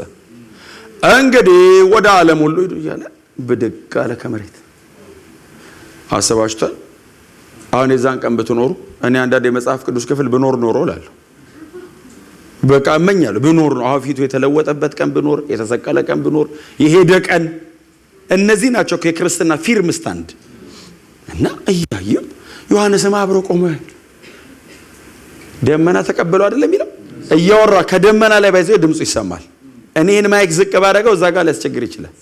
እንግዲህ ወደ ዓለም ሁሉ ሂዱ እያለ ብድግ አለ ከመሬት። አሰባችሁታል? አሁን የዛን ቀን ብትኖሩ፣ እኔ አንዳንድ የመጽሐፍ ቅዱስ ክፍል ብኖር ኖሮ እላለሁ። በቃ እመኛለሁ ብኖር ነው። አሁን ፊቱ የተለወጠበት ቀን ብኖር፣ የተሰቀለ ቀን ብኖር፣ የሄደ ቀን። እነዚህ ናቸው የክርስትና ፊርም ስታንድ። እና እያየ ዮሐንስም አብሮ ቆመ። ደመና ተቀበለው አይደለም የሚለው እያወራ ከደመና ላይ ባይዘው ድምፁ ይሰማል። እኔን ማይክ ዝቅ ባደረገው እዛ ጋር ሊያስቸግር ይችላል።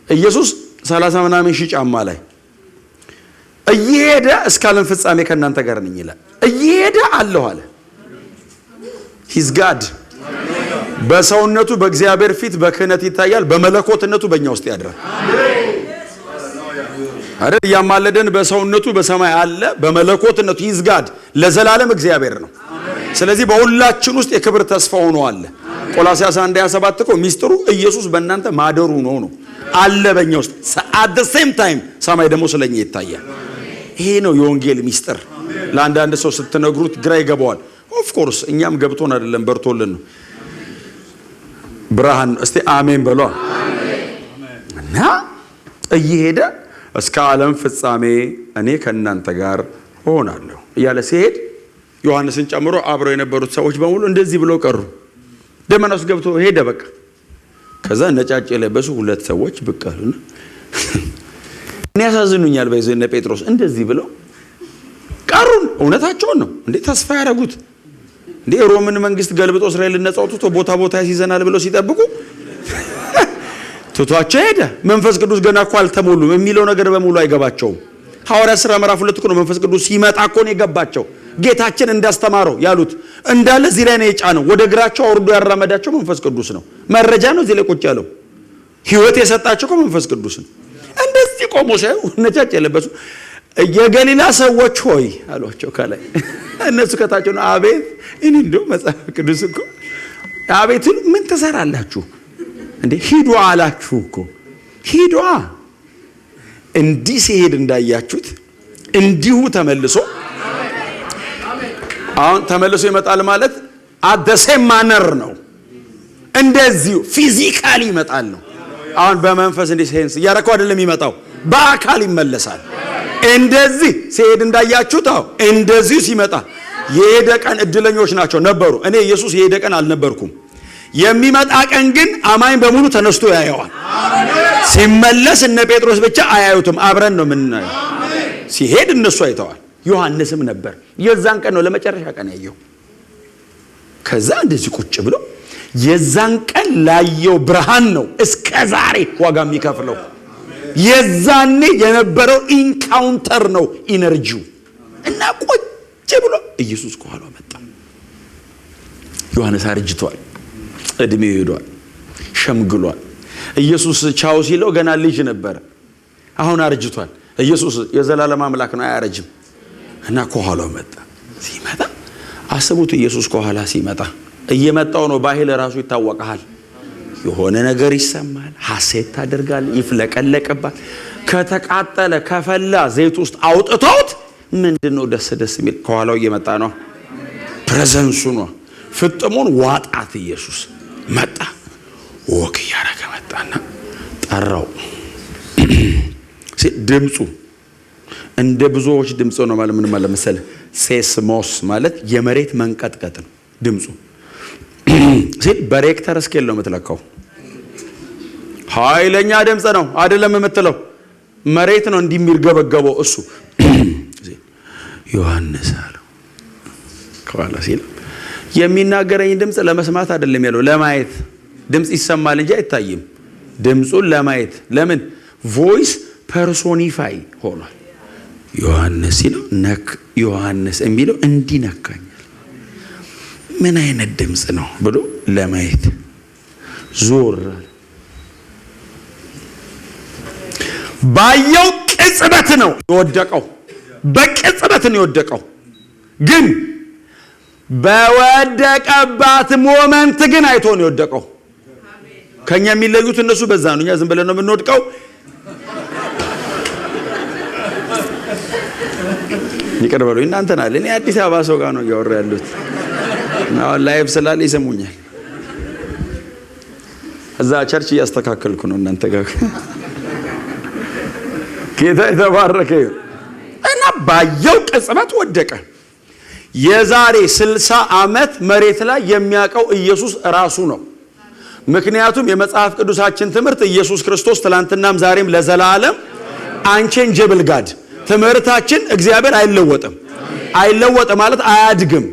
ኢየሱስ 30 ምናምን ሺህ ጫማ ላይ እየሄደ እስከ ዓለም ፍጻሜ ከእናንተ ጋር ነኝ ይላል። እየሄደ አለሁ አለ። ሂዝ ጋድ። በሰውነቱ በእግዚአብሔር ፊት በክህነት ይታያል። በመለኮትነቱ በእኛ ውስጥ ያድራል አይደል? ያማለደን በሰውነቱ በሰማይ አለ፣ በመለኮትነቱ ሂዝ ጋድ ለዘላለም እግዚአብሔር ነው። ስለዚህ በሁላችን ውስጥ የክብር ተስፋ ሆኖ አለ። ቆላስይስ 1:27 እኮ ሚስጥሩ ኢየሱስ በእናንተ ማደሩ ነው አለ በእኛ ውስጥ። at the same time ሰማይ ደግሞ ስለኛ ይታያል። ይሄ ነው የወንጌል ሚስጥር። ለአንዳንድ ሰው ስትነግሩት ግራ ይገባዋል። ኦፍ ኮርስ እኛም ገብቶን አይደለም በርቶልን ነው። ብርሃን እስቲ አሜን በሏ። እና እየሄደ እስከ ዓለም ፍጻሜ እኔ ከእናንተ ጋር እሆናለሁ እያለ ሲሄድ ዮሐንስን ጨምሮ አብረው የነበሩት ሰዎች በሙሉ እንደዚህ ብለው ቀሩ። ደመና ውስጥ ገብቶ ሄደ በቃ። ከዛ ነጫጭ የለበሱ 2 ሰዎች ብቅ አሉና እኔ ያሳዝኑኛል ባይዘው እነ ጴጥሮስ እንደዚህ ብለው ቀሩን። እውነታቸውን ነው እንዴ ተስፋ ያደረጉት እንዴ? ሮምን መንግስት ገልብጦ እስራኤልን ነፃ አውጥቶ ቦታ ቦታ ያስይዘናል ብለው ሲጠብቁ ትቷቸው ሄደ። መንፈስ ቅዱስ ገና እኮ አልተሞሉም የሚለው ነገር በሙሉ አይገባቸውም። ሐዋርያት ሥራ ምዕራፍ 2 እኮ ነው መንፈስ ቅዱስ ሲመጣ እኮ ነው የገባቸው። ጌታችን እንዳስተማረው ያሉት እንዳለ እዚህ ላይ ነው የጫነው። ወደ እግራቸው አውርዶ ያራመዳቸው መንፈስ ቅዱስ ነው። መረጃ ነው እዚህ ላይ ቁጭ ያለው። ሕይወት የሰጣቸው እኮ መንፈስ ቅዱስ ነው። እንደዚህ ቆሞ ሳይው ነጫጭ የለበሱ የገሊላ ሰዎች ሆይ አሏቸው ከላይ። እነሱ ከታቸው ነው አቤት። እኔ እንደው መጽሐፍ ቅዱስ እኮ አቤት ምን ትሰራላችሁ እንዴ? ሂዱ አላችሁ እኮ ሂዱ። እንዲህ ሲሄድ እንዳያችሁት እንዲሁ ተመልሶ አሁን ተመልሶ ይመጣል ማለት at the same manner ነው። እንደዚሁ ፊዚካሊ ይመጣል ነው። አሁን በመንፈስ እንዲህ ሴንስ ያረከው አይደለም የሚመጣው፣ በአካል ይመለሳል። እንደዚህ ሲሄድ እንዳያችሁት እንደዚሁ ሲመጣ የሄደ ቀን እድለኞች ናቸው ነበሩ። እኔ ኢየሱስ የሄደ ቀን አልነበርኩም። የሚመጣ ቀን ግን አማኝ በሙሉ ተነስቶ ያየዋል። ሲመለስ እነ ጴጥሮስ ብቻ አያዩትም፣ አብረን ነው የምናየው። ሲሄድ እነሱ አይተዋል። ዮሐንስም ነበር። የዛን ቀን ነው ለመጨረሻ ቀን ያየው። ከዛ እንደዚህ ቁጭ ብሎ የዛን ቀን ላየው ብርሃን ነው እስከ ዛሬ ዋጋ የሚከፍለው። የዛኔ የነበረው ኢንካውንተር ነው ኢነርጂው። እና ቁጭ ብሎ ኢየሱስ ከኋላ መጣ። ዮሐንስ አርጅቷል፣ እድሜው ሄዷል፣ ሸምግሏል። ኢየሱስ ቻው ሲለው ገና ልጅ ነበረ፣ አሁን አርጅቷል። ኢየሱስ የዘላለም አምላክ ነው፣ አያረጅም። እና ከኋላው መጣ። ሲመጣ አስቡት፣ ኢየሱስ ከኋላ ሲመጣ እየመጣው ነው። ባህል ራሱ ይታወቃል። የሆነ ነገር ይሰማል፣ ሐሴት ታደርጋል፣ ይፍለቀለቅባል። ከተቃጠለ ከፈላ ዘይት ውስጥ አውጥተውት ምንድነው ደስ የሚል? ከኋላው እየመጣ ነው። ፕሬዘንሱ ነው። ፍጥሙን ዋጣት። ኢየሱስ መጣ፣ ወክ ያረገ መጣና ጠራው። ድምፁ እንደ ብዙዎች ድምፅ ነው ማለት ምን ማለት መሰለህ? ሴስሞስ ማለት የመሬት መንቀጥቀጥ ነው ድምፁ። በሬክተር ስኬል ነው የምትለካው። ኃይለኛ ድምፅ ነው አይደለም የምትለው፣ መሬት ነው እንዲህ የሚርገበገበው እሱ። ዮሐንስ አለው ከኋላ ሲል የሚናገረኝ ድምፅ ለመስማት አይደለም ያለው፣ ለማየት። ድምፅ ይሰማል እንጂ አይታይም። ድምፁን ለማየት። ለምን? ቮይስ ፐርሶኒፋይ ሆኗል። ዮሐንስ ሲለው ዮሐንስ የሚለው እንዲነካኛል። ምን አይነት ድምፅ ነው ብሎ ለማየት ዞር አለ። ባየው ቅጽበት ነው የወደቀው። በቅጽበት ነው የወደቀው። ግን በወደቀባት ሞመንት ግን አይቶ ነው የወደቀው። ከኛ የሚለዩት እነሱ በዛ ነው። እኛ ዝም ብለን ነው የምንወድቀው። ይቅር በሉኝ እናንተ ናል። እኔ አዲስ አበባ ሰው ጋር ነው እያወራ ያሉት። አሁን ላይቭ ስላለ ይሰሙኛል። እዛ ቸርች እያስተካከልኩ ነው እናንተ ጋር። ጌታ የተባረከ ይሁን። እና ባየው ቅጽበት ወደቀ። የዛሬ 60 ዓመት መሬት ላይ የሚያውቀው ኢየሱስ ራሱ ነው። ምክንያቱም የመጽሐፍ ቅዱሳችን ትምህርት ኢየሱስ ክርስቶስ ትላንትናም ዛሬም ለዘላለም አንቼንጀብል ጋድ። ትምህርታችን እግዚአብሔር አይለወጥም። አይለወጥ ማለት አያድግም።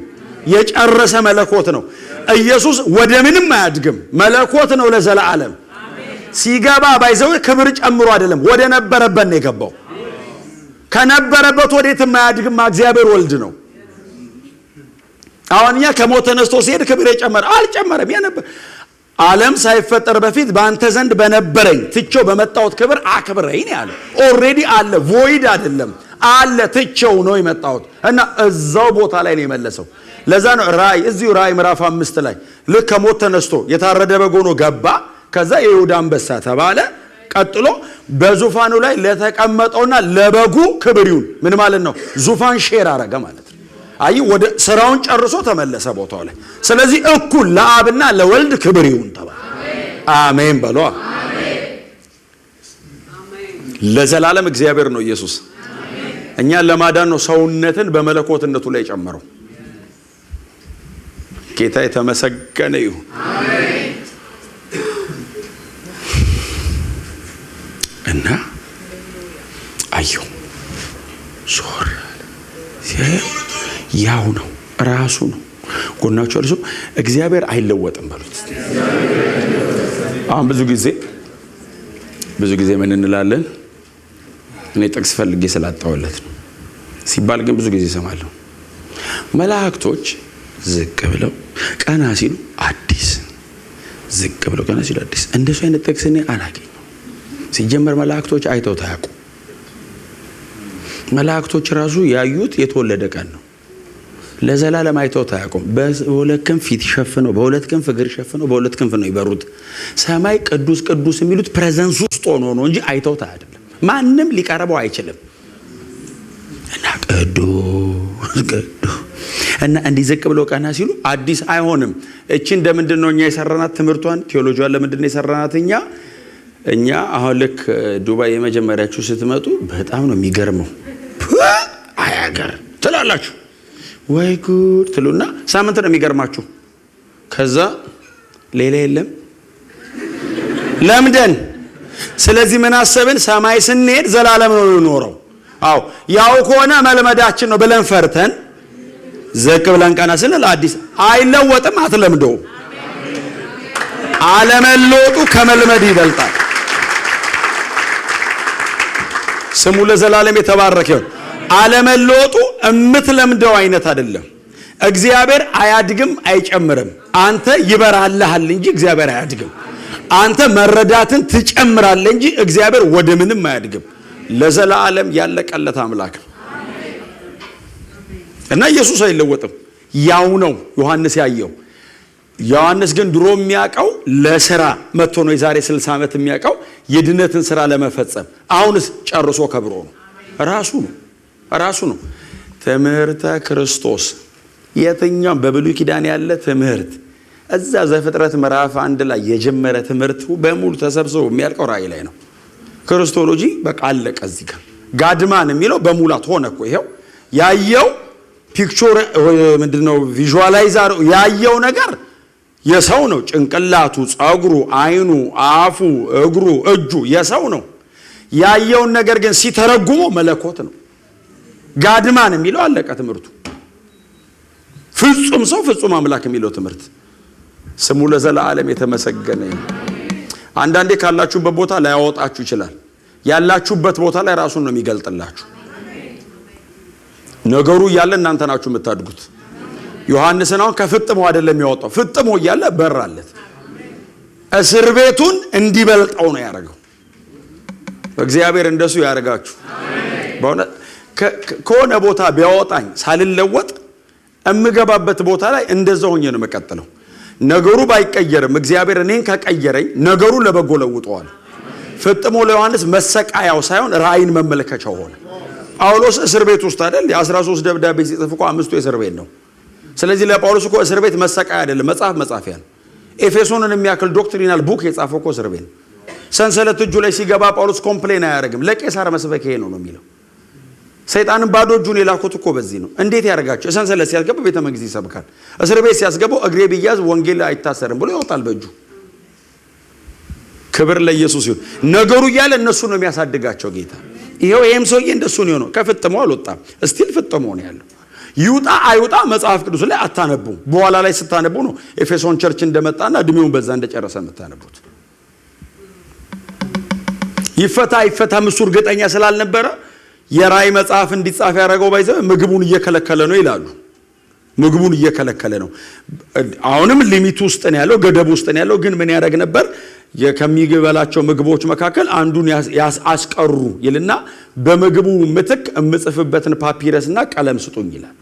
የጨረሰ መለኮት ነው። ኢየሱስ ወደ ምንም አያድግም። መለኮት ነው ለዘላለም። ሲገባ ባይዘው ክብር ጨምሮ አይደለም፣ ወደ ነበረበት ነው የገባው። ከነበረበት ወዴትም አያድግም። እግዚአብሔር ወልድ ነው። አሁንኛ ከሞት ተነስቶ ሲሄድ ክብር የጨመረ አልጨመረም። የነበር ዓለም ሳይፈጠር በፊት በአንተ ዘንድ በነበረኝ ትቼው በመጣሁት ክብር አክብረኝ ያለ ኦሬዲ አለ። ቮይድ አይደለም አለ። ትቼው ነው የመጣሁት እና እዛው ቦታ ላይ ነው የመለሰው። ለዛ ነው ራእይ እዚሁ ራእይ ምዕራፍ 5 ላይ ልክ ከሞት ተነስቶ የታረደ በግ ሆኖ ገባ። ከዛ የይሁዳ አንበሳ ተባለ። ቀጥሎ በዙፋኑ ላይ ለተቀመጠውና ለበጉ ክብር ይሁን። ምን ማለት ነው? ዙፋን ሼር አረገ ማለት ነው። አይ ወደ ስራውን ጨርሶ ተመለሰ ቦታው ላይ። ስለዚህ እኩል ለአብና ለወልድ ክብር ይሁን ተባለ። አሜን በሉ። አሜን። ለዘላለም እግዚአብሔር ነው ኢየሱስ። እኛን ለማዳን ነው ሰውነትን በመለኮትነቱ ላይ ጨመረው። ጌታ የተመሰገነ ይሁን። አሜን። እና አየሁ ዞር ያው ነው ራሱ ነው። ጎናቸው ልሶ እግዚአብሔር አይለወጥም በሉት። አሁን ብዙ ጊዜ ምን እንላለን? እኔ ጥቅስ ፈልጌ ስላጣውለት ነው ሲባል ግን ብዙ ጊዜ እሰማለሁ። መላእክቶች ዝቅ ብለው ቀና ሲሉ አዲስ፣ ዝቅ ብለው ቀና ሲሉ አዲስ። እንደሱ አይነት ጥቅስ እኔ አላገኘም። ሲጀመር መላእክቶች አይተው ታያቁ። መላእክቶች ራሱ ያዩት የተወለደ ቀን ነው። ለዘላለም አይተው ታያቁም። በሁለት ክንፍ ፊት ሸፍነው፣ በሁለት ክንፍ እግር ሸፍነው፣ በሁለት ክንፍ ነው ይበሩት። ሰማይ ቅዱስ ቅዱስ የሚሉት ፕሬዘንስ ውስጥ ሆኖ ነው እንጂ አይተው ታ አይደለም። ማንም ሊቀርበው አይችልም። እና እና እንዲህ ዝቅ ብለው ቀና ሲሉ አዲስ አይሆንም። እቺ እንደምንድን ነው እኛ የሰራናት ትምህርቷን ቴዎሎጂዋን ለምንድን ነው የሰራናት? እኛ አሁን ልክ ዱባይ የመጀመሪያችሁ ስትመጡ በጣም ነው የሚገርመው። አያገር ትላላችሁ ወይ ጉድ ትሉና ሳምንት ነው የሚገርማችሁ። ከዛ ሌላ የለም ለምደን። ስለዚህ ምን አሰብን? ሰማይ ስንሄድ ዘላለም ነው የምንኖረው። አዎ ያው ከሆነ መልመዳችን ነው ብለን ፈርተን ዝቅ ብለን ቀና ስንል አዲስ አይለወጥም። አትለምደው። አለመለወጡ ከመልመድ ይበልጣል። ስሙ ለዘላለም የተባረከ ይሁን። አለመለወጡ የምትለምደው አይነት አይደለም። እግዚአብሔር አያድግም አይጨምርም። አንተ ይበራልሃል እንጂ እግዚአብሔር አያድግም። አንተ መረዳትን ትጨምራለህ እንጂ እግዚአብሔር ወደ ምንም አያድግም። ለዘላለም ያለቀለት አምላክ ነው እና ኢየሱስ አይለወጥም። ያው ነው ዮሐንስ ያየው። ዮሐንስ ግን ድሮ የሚያውቀው ለሥራ መጥቶ ነው። የዛሬ 60 ዓመት የሚያውቀው የድነትን ሥራ ለመፈጸም። አሁንስ ጨርሶ ከብሮ ነው። ራሱ ነው። ትምህርተ ክርስቶስ የትኛውም በብሉይ ኪዳን ያለ ትምህርት እዛ ዘፍጥረት ምዕራፍ 1 ላይ የጀመረ ትምህርት በሙሉ ተሰብስቦ የሚያልቀው ራእይ ላይ ነው። ክርስቶሎጂ በቃ አለቀ። እዚህ ጋር ጋድማን የሚለው በሙላት ሆነ እኮ። ይሄው ያየው ፒክቸር ምንድነው? ቪዥዋላይዘር ያየው ነገር የሰው ነው። ጭንቅላቱ፣ ጸጉሩ፣ አይኑ፣ አፉ፣ እግሩ፣ እጁ የሰው ነው። ያየውን ነገር ግን ሲተረጉሞ መለኮት ነው። ጋድማን የሚለው አለቀ ትምህርቱ። ፍጹም ሰው ፍጹም አምላክ የሚለው ትምህርት ስሙ ለዘላለም የተመሰገነ ይሁን። አንዳንዴ ካላችሁበት ቦታ ላይ ያወጣችሁ ይችላል። ያላችሁበት ቦታ ላይ ራሱን ነው የሚገልጥላችሁ። ነገሩ እያለ እናንተ ናችሁ የምታድጉት። ዮሐንስን አሁን ከፍጥሞ አይደለም ያወጣው። ፍጥሞ እያለ በራለት። እስር ቤቱን እንዲበልጠው ነው ያደረገው። እግዚአብሔር እንደሱ ያደርጋችሁ። በእውነት ከሆነ ቦታ ቢያወጣኝ ሳልለወጥ እምገባበት ቦታ ላይ እንደዛው ሆኜ ነው መቀጠለው። ነገሩ ባይቀየርም እግዚአብሔር እኔን ከቀየረኝ ነገሩ ለበጎ ለውጠዋል። ፍጥሞ ለዮሐንስ መሰቃያው ሳይሆን ራእይን መመለከቻው ሆነ። ጳውሎስ እስር ቤት ውስጥ አይደል? የ13 ደብዳቤ ሲጽፍ እኮ 5ቱ እስር ቤት ነው። ስለዚህ ለጳውሎስ እኮ እስር ቤት መሰቃያ አይደለም፣ መጽሐፍ መጻፊያ ነው። ኤፌሶንን የሚያክል ዶክትሪናል ቡክ የጻፈው እኮ እስር ቤት ነው። ሰንሰለት እጁ ላይ ሲገባ ጳውሎስ ኮምፕሌን አያደርግም። ለቄሳር መስበክ ይሄ ነው የሚለው። ሰይጣንን ባዶ እጁን የላኩት እኮ በዚህ ነው። እንዴት ያደርጋቸው? ሰንሰለት ሲያስገባ ቤተ መንግስት ይሰብካል። እስር ቤት ሲያስገባው እግሬ ቢያዝ ወንጌል አይታሰርም ብሎ ይወጣል በእጁ። ክብር ለኢየሱስ ይሁን። ነገሩ እያለ እነሱ ነው የሚያሳድጋቸው ጌታ። ይሄም ሰውዬ እንደሱ ነው የሆነው። ከፍጥሞ አልወጣም። እስቲል ፍጥሞ ነው ያለው። ይውጣ አይውጣ መጽሐፍ ቅዱስ ላይ አታነቡም። በኋላ ላይ ስታነቡ ነው ኤፌሶን ቸርች እንደመጣና እድሜውን በዛ እንደጨረሰ የምታነቡት። ይፈታ እሱ እርግጠኛ ስላልነበረ የራእይ መጽሐፍ እንዲጻፍ ያደረገው ባይዘ ምግቡን እየከለከለ ነው ይላሉ። ምግቡን እየከለከለ ነው። አሁንም ሊሚት ውስጥ ነው ያለው፣ ገደብ ውስጥ ነው ያለው። ግን ምን ያደርግ ነበር? ከሚገበላቸው ምግቦች መካከል አንዱን አስቀሩ ይልና በምግቡ ምትክ የምጽፍበትን ፓፒረስና ቀለም ስጡኝ ይላል።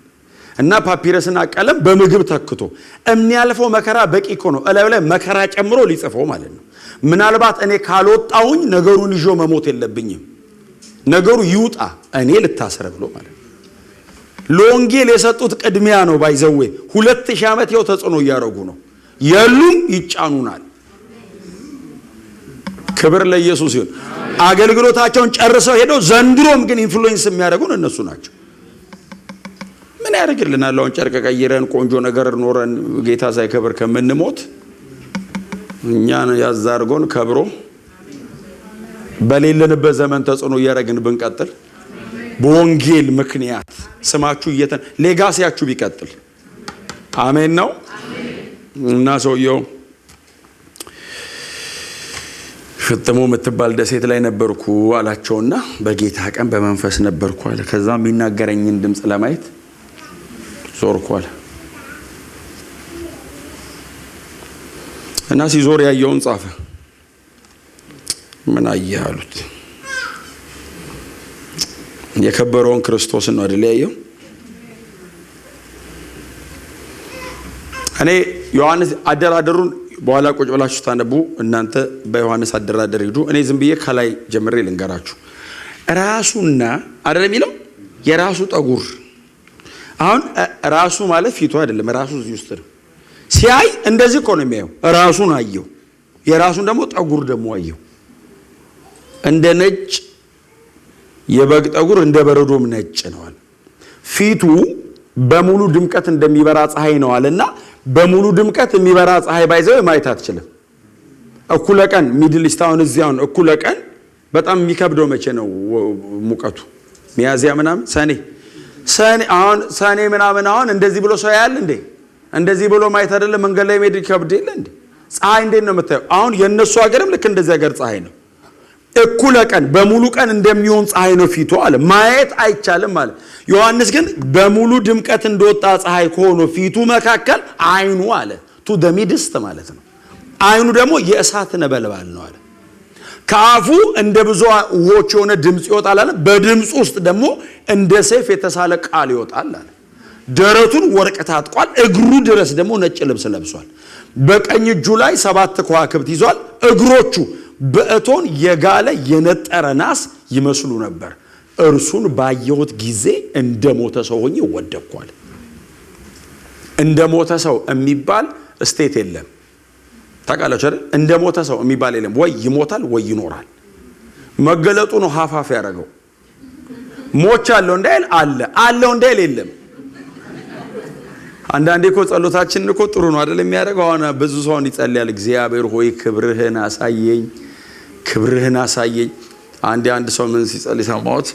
እና ፓፒረስና ቀለም በምግብ ተክቶ የሚያልፈው መከራ በቂ እኮ ነው። እላዩ ላይ መከራ ጨምሮ ሊጽፈው ማለት ነው። ምናልባት እኔ ካልወጣሁኝ ነገሩን ይዞ መሞት የለብኝም፣ ነገሩ ይውጣ እኔ ልታሰር ብሎ ማለት ነው። ለወንጌል የሰጡት ቅድሚያ ነው። ባይዘዌ 2000 ዓመት ይኸው ተጽዕኖ እያደረጉ ነው። የሉም ይጫኑናል። ክብር ለኢየሱስ ይሁን። አገልግሎታቸውን ጨርሰው ሄደው ዘንድሮም ግን ኢንፍሉዌንስ የሚያደርጉን እነሱ ናቸው። ምን ያደርግልናል? አሁን ጨርቅ ቀይረን ቆንጆ ነገር ኖረን ጌታ ሳይከብር ከምንሞት እኛን ያዛርጎን ከብሮ በሌለንበት ዘመን ተጽዕኖ እያደረግን ብንቀጥል በወንጌል ምክንያት ስማችሁ ሌጋሲያችሁ ቢቀጥል አሜን ነው። እና ሰውየው ፍጥሞ የምትባል ደሴት ላይ ነበርኩ አላቸውና በጌታ ቀን በመንፈስ ነበርኩ አለ። ከዛ የሚናገረኝን ድምፅ ለማየት ዞርኩ አለ እና ሲዞር ያየውን ጻፈ። ምን አየህ አሉት። የከበረውን ክርስቶስን ነው አይደል ያየው። እኔ ዮሐንስ አደራደሩን በኋላ ቁጭ ብላችሁ ታነቡ እናንተ በዮሐንስ አደራደር ሂዱ። እኔ ዝም ብዬ ከላይ ጀምሬ ልንገራችሁ። ራሱና አይደለም የሚለው የራሱ ጠጉር። አሁን ራሱ ማለት ፊቱ አይደለም፣ ራሱ እዚህ ውስጥ ነው። ሲያይ እንደዚህ እኮ ነው የሚያየው። ራሱን አየው፣ የራሱን ደግሞ ጠጉር ደግሞ አየው። እንደ ነጭ የበግ ጠጉር እንደ በረዶም ነጭ ነዋል። ፊቱ በሙሉ ድምቀት እንደሚበራ ፀሐይ ነዋልና በሙሉ ድምቀት የሚበራ ፀሐይ ባይዘው ማየት አትችልም። እኩለ ቀን ሚድል ኢስት አሁን እዚያውን እኩለ ቀን በጣም የሚከብደው መቼ ነው? ሙቀቱ ሚያዚያ ምናምን ሰኔ አሁን ሰኔ ምናምን አሁን እንደዚህ ብሎ ሰው ያያል እንዴ? እንደዚህ ብሎ ማየት አይደለም መንገድ ላይ ሜድ ይከብድ የለ እንዴ? ፀሐይ እንዴት ነው የምታየው? አሁን የነሱ ሀገርም ልክ እንደዚህ ሀገር ፀሐይ ነው። እኩለ ቀን በሙሉ ቀን እንደሚሆን ፀሐይ ነው ፊቱ አለ። ማየት አይቻልም አለ። ዮሐንስ ግን በሙሉ ድምቀት እንደወጣ ፀሐይ ከሆነ ፊቱ መካከል አይኑ አለ ቱ ዘ ሚድስት ማለት ነው። አይኑ ደግሞ የእሳት ነበልባል ነው አለ። ከአፉ እንደ ብዙ ውኆች የሆነ ድምጽ ይወጣል አለ። በድምጽ ውስጥ ደግሞ እንደ ሰይፍ የተሳለ ቃል ይወጣል አለ። ደረቱን ወርቅ ታጥቋል። እግሩ ድረስ ደግሞ ነጭ ልብስ ለብሷል። በቀኝ እጁ ላይ 7 ከዋክብት ይዟል። እግሮቹ በእቶን የጋለ የነጠረ ናስ ይመስሉ ነበር። እርሱን ባየሁት ጊዜ እንደ ሞተ ሰው ሆኜ ወደቅኳል። እንደ ሞተ ሰው የሚባል ስቴት የለም። ታውቃላችሁ አይደል? እንደ ሞተ ሰው የሚባል የለም። ወይ ይሞታል ወይ ይኖራል። መገለጡ ነው ሀፋፍ ያደረገው። ሞች አለው እንዳይል አለው እንዳይል የለም። አንዳንዴ እኮ ጸሎታችንን እኮ ጥሩ ነው አይደል የሚያደርገው። አሁን ብዙ ሰው ይጸልያል፣ እግዚአብሔር ሆይ ክብርህን አሳየኝ፣ ክብርህን አሳየኝ። አንድ ሰው ምን ሲጸልይ ሰማሁት?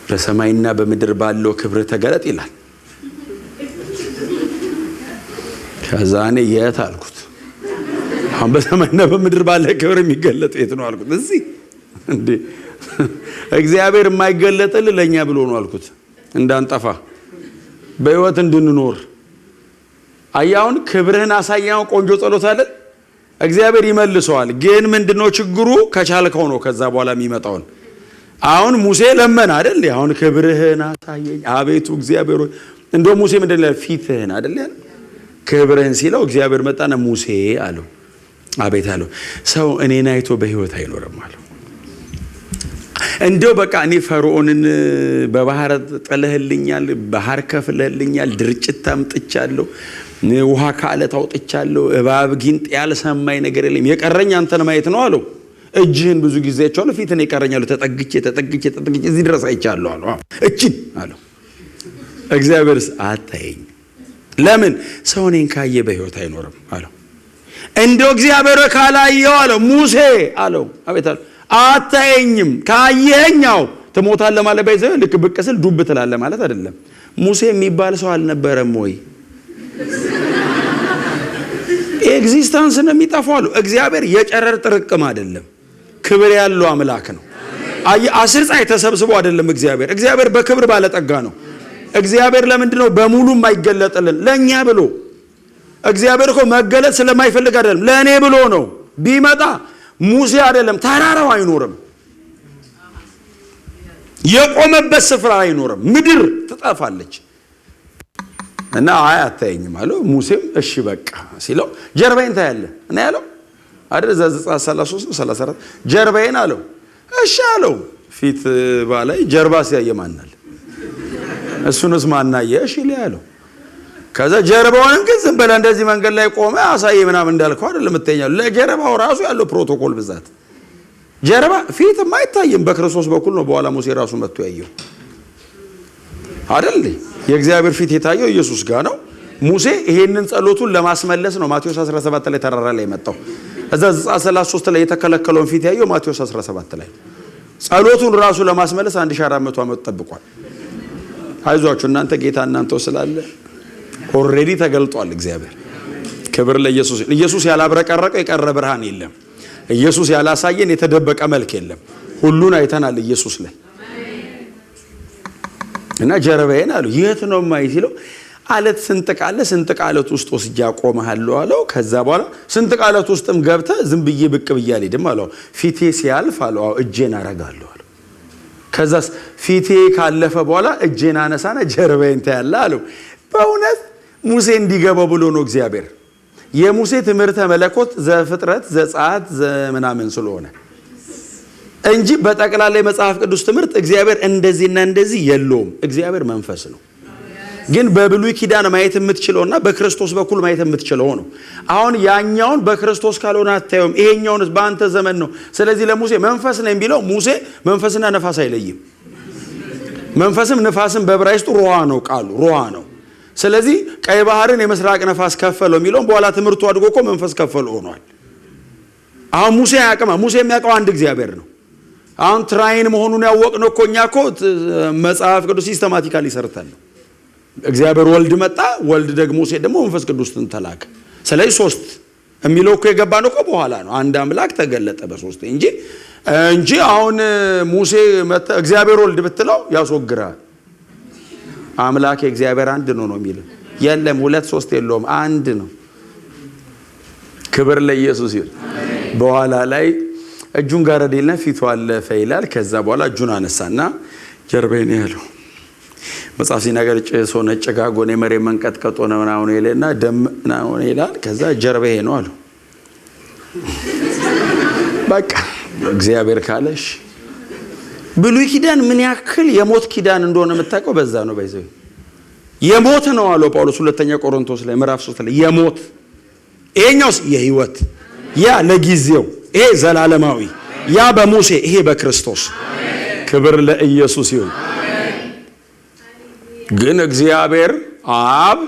በሰማይና በምድር ባለው ክብር ተገለጥ ይላል። ከዛ እኔ የት አልኩት? አሁን በሰማይና በምድር ባለ ክብር የሚገለጥ የት ነው አልኩት። እዚህ እንዴ እግዚአብሔር የማይገለጥልን ለኛ ብሎ ነው አልኩት። እንዳንጠፋ በህይወት እንድንኖር። አያውን ክብርህን አሳየው ቆንጆ ጸሎት አለ። እግዚአብሔር ይመልሰዋል። ግን ምንድነው ችግሩ? ከቻልከው ነው ከዛ በኋላ የሚመጣው። አሁን ሙሴ ለመን አይደል? አሁን ክብርህን አሳየኝ አቤቱ እግዚአብሔር። እንደው ሙሴ ምንድነው ፊትህን አይደል ያለው? ክብርህን ሲለው እግዚአብሔር መጣና ሙሴ አለው። አቤት አለው። ሰው እኔን አይቶ በህይወት አይኖርም አለው። እንደው በቃ እኔ ፈርዖንን በባህር ጥለህልኛል፣ ባህር ከፍለህልኛል፣ ድርጭት አምጥቻለሁ፣ ውሃ ከአለት አውጥቻለሁ፣ እባብ ጊንጥ ያልሰማኝ ነገር የለም፣ የቀረኝ አንተን ማየት ነው አለው። እጅህን ብዙ ጊዜ አይቻለሁ፣ ፊትን የቀረኛለሁ፣ ተጠግቼ እዚህ ድረስ አይቻለሁ አለው። እቺን አለው። እግዚአብሔርስ አታየኝ። ለምን? ሰው እኔን ካየ በህይወት አይኖርም አለው። እንደው እግዚአብሔር ካላየው አለው ሙሴ አለው። አቤት አለው። አታየኝም፣ ካየኛው ትሞታለህ ማለት ባይዘው ልክ ብቅ ስል ዱብ ትላለህ ማለት አይደለም። ሙሴ የሚባል ሰው አልነበረም ወይ? ኤግዚስተንስ ነው የሚጠፋው አለው። እግዚአብሔር የጨረር ጥርቅም አይደለም፣ ክብር ያለው አምላክ ነው። አስር ፀሐይ ተሰብስቦ አይደለም እግዚአብሔር በክብር ባለጠጋ ነው። እግዚአብሔር ለምንድን ነው በሙሉ የማይገለጥልን? ለኛ ብሎ። እግዚአብሔር እኮ መገለጥ ስለማይፈልግ አይደለም፣ ለኔ ብሎ ነው። ቢመጣ ሙሴ አይደለም ተራራው አይኖርም፣ የቆመበት ስፍራ አይኖርም፣ ምድር ትጠፋለች። እና አታየኝም አለው። ሙሴም እሺ በቃ ሲለው ጀርባዬን ታያለህ እና ያለው አይደል? ዘጸአት 33 34 ጀርባዬን አለው። እሺ አለው። ፊት ባላይ ጀርባ ሲያየ ማናል? እሱንስ ማናየ? እሺ ያለው። ከዛ ጀርባውንም ግን ዝም ብለህ እንደዚህ መንገድ ላይ ቆመ አሳየ ምናምን እንዳልከው አይደለም የምትተኛው። ለጀርባው ራሱ ያለው ፕሮቶኮል ብዛት ጀርባ ፊት የማይታይም በክርስቶስ በኩል ነው። በኋላ ሙሴ ራሱ መጥቶ ያየው አይደል? የእግዚአብሔር ፊት የታየው ኢየሱስ ጋር ነው። ሙሴ ይሄንን ጸሎቱን ለማስመለስ ነው ማቴዎስ 17 ላይ ተራራ ላይ መጣው። እዛ ዘጸአት 33 ላይ የተከለከለውን ፊት ያየው ማቴዎስ 17 ላይ። ጸሎቱን ራሱ ለማስመለስ 1400 ዓመት ጠብቋል። አይዟችሁ እናንተ ጌታ እናንተው ስላለ ኦሬዲ ተገልጧል እግዚአብሔር። ክብር ለኢየሱስ። ኢየሱስ ያላብረቀረቀ የቀረ ብርሃን የለም። ኢየሱስ ያላሳየን የተደበቀ መልክ የለም። ሁሉን አይተናል ኢየሱስ ላይ። እና ጀርባዬን አለው። የት ነው ማይ ሲለው አለት ስንጥቅ አለ፣ ስንጥቅ አለት ውስጥ ወስጄ አቆምሃለሁ አለው። ከዛ በኋላ ስንጥቅ አለት ውስጥም ገብተህ ዝም ብዬ ብቅ ብዬ አልሄድም አለው። ፊቴ ሲያልፍ አለው እጄን አረጋለሁ አለው። ከዛስ ፊቴ ካለፈ በኋላ እጄን አነሳና ጀርባዬን ታያለህ አለው። በእውነት ሙሴ እንዲገባው ብሎ ነው እግዚአብሔር። የሙሴ ትምህርተ መለኮት ዘፍጥረት ዘጸአት ዘምናምን ስለሆነ እንጂ በጠቅላላ የመጽሐፍ ቅዱስ ትምህርት እግዚአብሔር እንደዚህና እንደዚህ የለውም። እግዚአብሔር መንፈስ ነው። ግን በብሉይ ኪዳን ማየት የምትችለውና በክርስቶስ በኩል ማየት የምትችለው ነው። አሁን ያኛውን በክርስቶስ ካልሆነ አታየውም፣ ይሄኛውንስ በአንተ ዘመን ነው። ስለዚህ ለሙሴ መንፈስ ነኝ ቢለው ሙሴ መንፈስና ነፋስ አይለይም። መንፈስም ነፋስም በዕብራይስጡ ሩሃ ነው፣ ቃሉ ሩሃ ነው። ስለዚህ ቀይ ባህርን የምስራቅ ነፋስ ከፈለው የሚለውን በኋላ ትምህርቱ አድጎ እኮ መንፈስ ከፈለው ሆኗል። አሁን ሙሴ ያቀማ ሙሴ የሚያውቀው አንድ እግዚአብሔር ነው። አሁን ትራይን መሆኑን ያወቅነው እኮ እኛ እኮ መጽሐፍ ቅዱስ ሲስተማቲካሊ ሰርተን ነው። እግዚአብሔር ወልድ መጣ፣ ወልድ ደግሞ ሙሴ ደግሞ መንፈስ ቅዱስን ተላከ። ስለዚህ ሶስት የሚለው እኮ የገባነው እኮ በኋላ ነው። አንድ አምላክ ተገለጠ በሶስት እንጂ አሁን ሙሴ እግዚአብሔር ወልድ ብትለው ያስወግራል። አምላክ እግዚአብሔር አንድ ነው የሚለው። የለም ሁለት ሶስት የለውም፣ አንድ ነው። ክብር ለኢየሱስ ይሁን። በኋላ ላይ እጁን ጋረደልና ፊቱ አለፈ ይላል። ከዛ በኋላ እጁን አነሳና ጀርባዬን ያለው መጽሐፍ ሲናገር ጭሶ ነጭ ጋጎን የመሬት መንቀጥቀጥ ሆነ ምናምን ይለና ደም ምናምን ይላል። ከዛ ጀርባዬ ነው አለው። በቃ እግዚአብሔር ካለሽ ብሉይ ኪዳን ምን ያክል የሞት ኪዳን እንደሆነ የምታውቀው በዛ ነው። ባይዘው የሞት ነው አለው ጳውሎስ ሁለተኛ ቆሮንቶስ ላይ ምዕራፍ 3 ላይ የሞት ይሄኛውስ የህይወት ያ ለጊዜው ይሄ ዘላለማዊ ያ በሙሴ ይሄ በክርስቶስ ክብር ለኢየሱስ ይሁን። ግን እግዚአብሔር አብ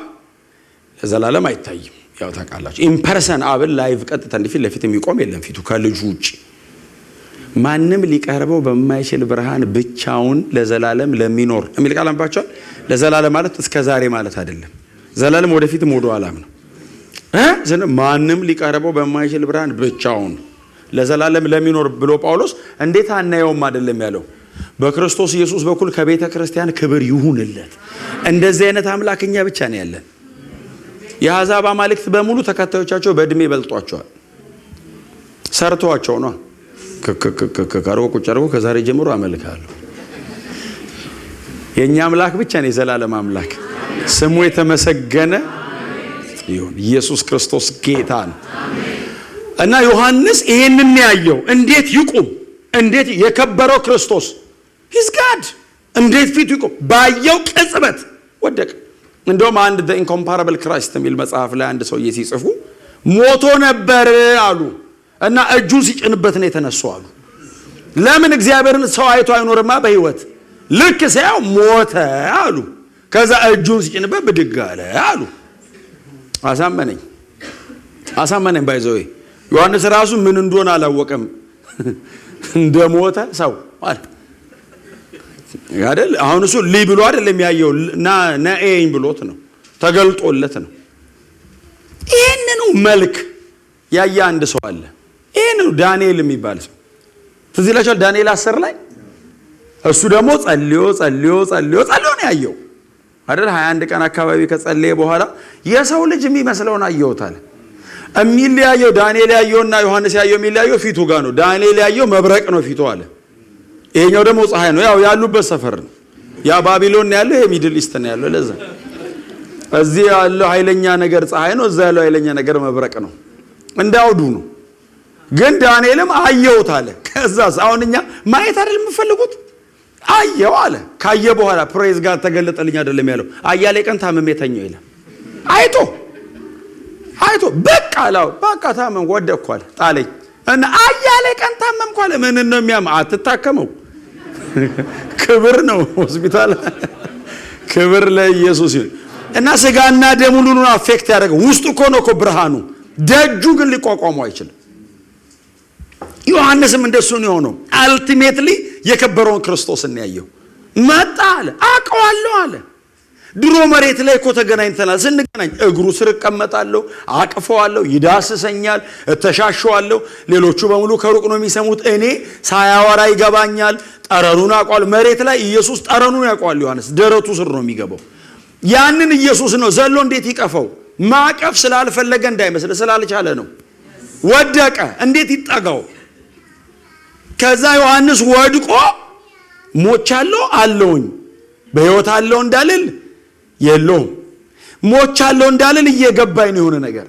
ለዘላለም አይታይም። ያው ታውቃላችሁ ኢምፐርሰን አብን ላይቭ ቀጥታ እንዲፊት ለፊት የሚቆም የለም ፊቱ ከልጁ ውጪ ማንም ሊቀርበው በማይችል ብርሃን ብቻውን ለዘላለም ለሚኖር የሚል ቃል አንባቸዋል። ለዘላለም ማለት እስከ ዛሬ ማለት አይደለም። ዘላለም ወደፊትም ወደ ኋላም ነው። ማንም ሊቀርበው በማይችል ብርሃን ብቻውን ለዘላለም ለሚኖር ብሎ ጳውሎስ እንዴት አናየውም አይደለም ያለው። በክርስቶስ ኢየሱስ በኩል ከቤተ ክርስቲያን ክብር ይሁንለት። እንደዚህ አይነት አምላክኛ ብቻ ነው ያለን። የአሕዛብ አማልክት በሙሉ ተከታዮቻቸው በእድሜ ይበልጧቸዋል። ሰርተዋቸው ነው ከካርቦ ቁጭ አድርጎ ከዛሬ ጀምሮ አመልካለሁ። የኛ አምላክ ብቻ ነው የዘላለም አምላክ። ስሙ የተመሰገነ ይሁን። ኢየሱስ ክርስቶስ ጌታ ነው። እና ዮሐንስ ይሄንን ያየው እንዴት ይቁም? እንዴት የከበረው ክርስቶስ ሂስ ጋድ እንዴት ፊቱ ይቁም? ባየው ቅጽበት ወደቀ። እንደውም አንድ ዘ ኢንኮምፓራብል ክራይስት የሚል መጽሐፍ ላይ አንድ ሰውዬ ሲጽፉ ሞቶ ነበር አሉ እና እጁን ሲጭንበት ነው የተነሳው አሉ። ለምን እግዚአብሔርን ሰው አይቶ አይኖርማ በህይወት ልክ ሲያው ሞተ አሉ። ከዛ እጁን ሲጭንበት ብድግ አለ አሉ። አሳመነኝ ባይዘው ዮሐንስ ራሱ ምን እንደሆነ አላወቀም። እንደሞተ ሰው አለ አይደል? አሁን እሱ ብሎ አይደለም ያየው ነኤኝ ብሎት ነው ተገልጦለት ነው። ይሄንን መልክ ያየ አንድ ሰው አለ። ይሄን ዳንኤል የሚባል ሰው ትዝ ይላችኋል? ዳንኤል 10 ላይ እሱ ደግሞ ጸልዮ ነው ያየው አይደል? 21 ቀን አካባቢ ከጸለየ በኋላ የሰው ልጅ የሚመስለውን አየውታል። የሚለያየው ዳንኤል ያየውና ዮሐንስ ያየው የሚለያየው ፊቱ ጋር ነው። ዳንኤል ያየው መብረቅ ነው ፊቱ አለ። ይሄኛው ደግሞ ፀሐይ ነው። ያው ያሉበት ሰፈር ነው። ያ ባቢሎን ያለው ይሄ ሚድል ኢስት ነው ያለው። ለዛ እዚህ ያለው ኃይለኛ ነገር ፀሐይ ነው፣ እዛ ያለው ኃይለኛ ነገር መብረቅ ነው። እንዳውዱ ነው። ግን ዳንኤልም አየውት አለ። ከዛስ አሁን እኛ ማየት አይደል የምፈልጉት? አየው አለ። ካየ በኋላ ፕሬዝ ጋር ተገለጠልኝ አይደለም ያለው። አያሌ ቀን ታመም የተኛው ይላል። አይቶ በቃ ታመም ወደቅኩ አለ። ጣለኝ እና አያሌ ቀን ታመምኩ አለ። ምን ነው የሚያም? አትታከመው። ክብር ነው ሆስፒታል። ክብር ለኢየሱስ ይሁን። እና ስጋና ደሙን ሁሉ አፌክት ያደርገው ውስጡ እኮ ነው እኮ ብርሃኑ። ደጁ ግን ሊቋቋመው አይችልም። ዮሐንስም እንደሱ ነው የሆነው። አልቲሜትሊ የከበረውን ክርስቶስን ያየው መጣ አለ። አውቀዋለሁ አለ። ድሮ መሬት ላይ እኮ ተገናኝተናል። ስንገናኝ እግሩ ስር እቀመጣለሁ፣ አቅፈዋለሁ፣ ይዳስሰኛል፣ እተሻሸዋለሁ። ሌሎቹ በሙሉ ከሩቅ ነው የሚሰሙት። እኔ ሳያወራ ይገባኛል። ጠረኑን አውቀዋለሁ። መሬት ላይ ኢየሱስ ጠረኑን ያውቀዋል። ዮሐንስ ደረቱ ስር ነው የሚገባው። ያንን ኢየሱስ ነው ዘሎ እንዴት ይቀፈው? ማቀፍ ስላልፈለገ እንዳይመስል ስላልቻለ ነው። ወደቀ። እንዴት ይጠጋው? ከዛ ዮሐንስ ወድቆ ሞቻለሁ አለውኝ በህይወት አለው እንዳልል የለውም ሞቻለሁ እንዳልል እየገባኝ ነው የሆነ ነገር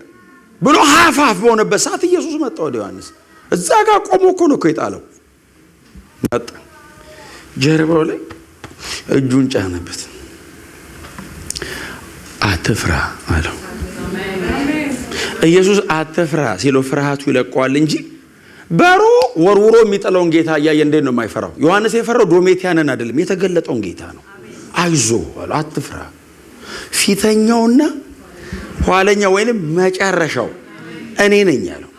ብሎ ሀፋፍ በሆነበት ሰዓት ኢየሱስ መጣ ወደ ዮሐንስ። እዛ ጋር ቆሞ እኮ ነው የጣለው። መጣ፣ ጀርባው ላይ እጁን ጫነበት። አትፍራ አለው። ኢየሱስ አትፍራ ሲለው ፍርሃቱ ይለቀዋል እንጂ በሩቅ ወርውሮ የሚጠላውን ጌታ እያየ እንዴት ነው የማይፈራው? ዮሐንስ የፈራው ዶሜቲያንን አይደለም፣ የተገለጠውን ጌታ ነው። አይዞ አትፍራ፣ ፊተኛውና ኋለኛው ወይንም መጨረሻው እኔ ነኝ ያለው።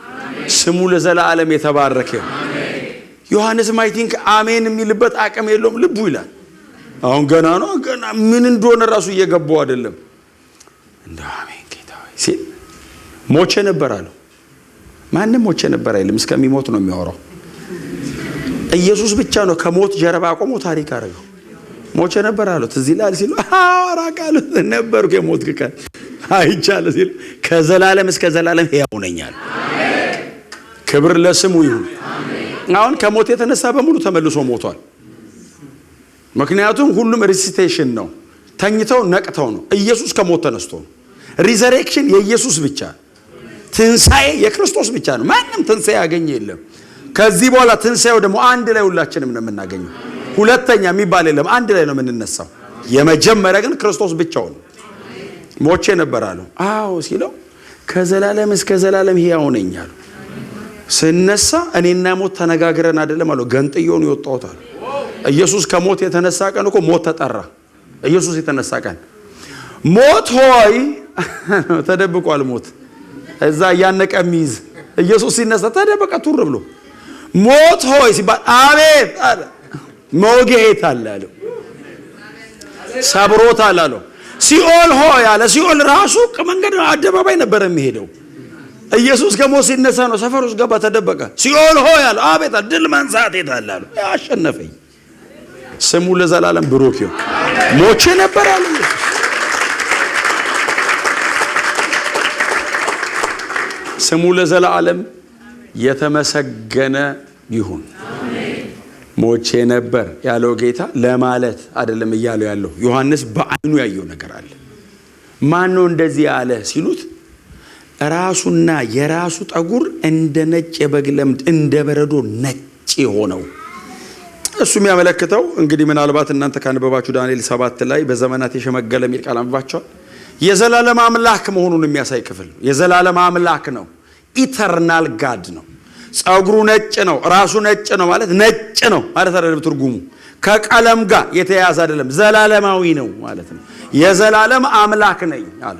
ስሙ ለዘላለም የተባረከ። ዮሐንስ ማይ ቲንክ አሜን የሚልበት አቅም የለውም፣ ልቡ ይላል። አሁን ገና ነው፣ ገና ምን እንደሆነ ራሱ እየገባው አይደለም። እንደ አሜን ጌታ ሆይ ሲል ሞቼ ነበር አለው። ማንም ሞቼ ነበር አይልም። እስከሚሞት ነው የሚያወራው። ኢየሱስ ብቻ ነው ከሞት ጀርባ ቆሞ ታሪክ አደረገው። ሞቼ ነበር አሉት። እዚህ ላይ ሲሉ አራቃሉ ነበር ከሞት ከ አይቻለ ሲሉ ከዘላለም እስከ ዘላለም ሕያው ነኝ አለ። ክብር ለስሙ ይሁን። አሁን ከሞት የተነሳ በሙሉ ተመልሶ ሞቷል። ምክንያቱም ሁሉም ሪሲቴሽን ነው። ተኝተው ነቅተው ነው። ኢየሱስ ከሞት ተነስቶ ነው። ሪዘሬክሽን የኢየሱስ ብቻ፣ ትንሳኤ የክርስቶስ ብቻ ነው። ማንም ትንሳኤ ያገኘ የለም። ከዚህ በኋላ ትንሳኤው ደግሞ አንድ ላይ ሁላችንም ነው የምናገኘው። ሁለተኛ የሚባል የለም። አንድ ላይ ነው የምንነሳው። የመጀመሪያ ግን ክርስቶስ ብቻውን ሞቼ ነበር አለው። አዎ ሲለው ከዘላለም እስከ ዘላለም ሕያው ነኝ አለው። ስነሳ እኔና ሞት ተነጋግረን አይደለም አለው፣ ገንጥዮን ይወጣውታል። ኢየሱስ ከሞት የተነሳ ቀን እኮ ሞት ተጠራ። ኢየሱስ የተነሳ ቀን ሞት ሆይ ተደብቋል። ሞት እዛ ያነቀ ሚዝ ኢየሱስ ሲነሳ ተደበቀ ቱር ብሎ ሞት ሆይ ሲባል አቤት አለ። ሞጌት አለ አለው፣ ሰብሮታል አለው። ሲኦል ሆይ አለ። ሲኦል ራሱ ከመንገድ አደባባይ ነበር የሚሄደው። ኢየሱስ ከሞት ሲነሳ ነው ሰፈር ውስጥ ገባ፣ ተደበቀ። ሲኦል ሆይ አለ። አቤት አለ። ድል መንሳት የታለ አለው። አሸነፈኝ። ስሙ ለዘላለም ብሩክ ይሁን። ሞቼ ነበር አለ ኢየሱስ። ስሙ ለዘላለም የተመሰገነ ይሁን። ሞቼ ነበር ያለው ጌታ ለማለት አይደለም እያለው ያለው። ዮሐንስ በአይኑ ያየው ነገር አለ። ማን ነው እንደዚህ ያለ ሲሉት ራሱና የራሱ ጠጉር እንደ ነጭ የበግ ለምድ እንደ በረዶ ነጭ የሆነው። እሱ የሚያመለክተው እንግዲህ ምናልባት እናንተ ካነበባችሁ ዳንኤል 7 ላይ በዘመናት የሸመገለ የሚል ቃል አንብባችኋል። የዘላለም አምላክ መሆኑን የሚያሳይ ክፍል። የዘላለም አምላክ ነው። ኢተርናል ጋድ ነው። ጸጉሩ ነጭ ነው፣ ራሱ ነጭ ነው ማለት ነጭ ነው ማለት አይደለም። ትርጉሙ ከቀለም ጋር የተያያዘ አይደለም፣ ዘላለማዊ ነው ማለት ነው። የዘላለም አምላክ ነኝ አለ።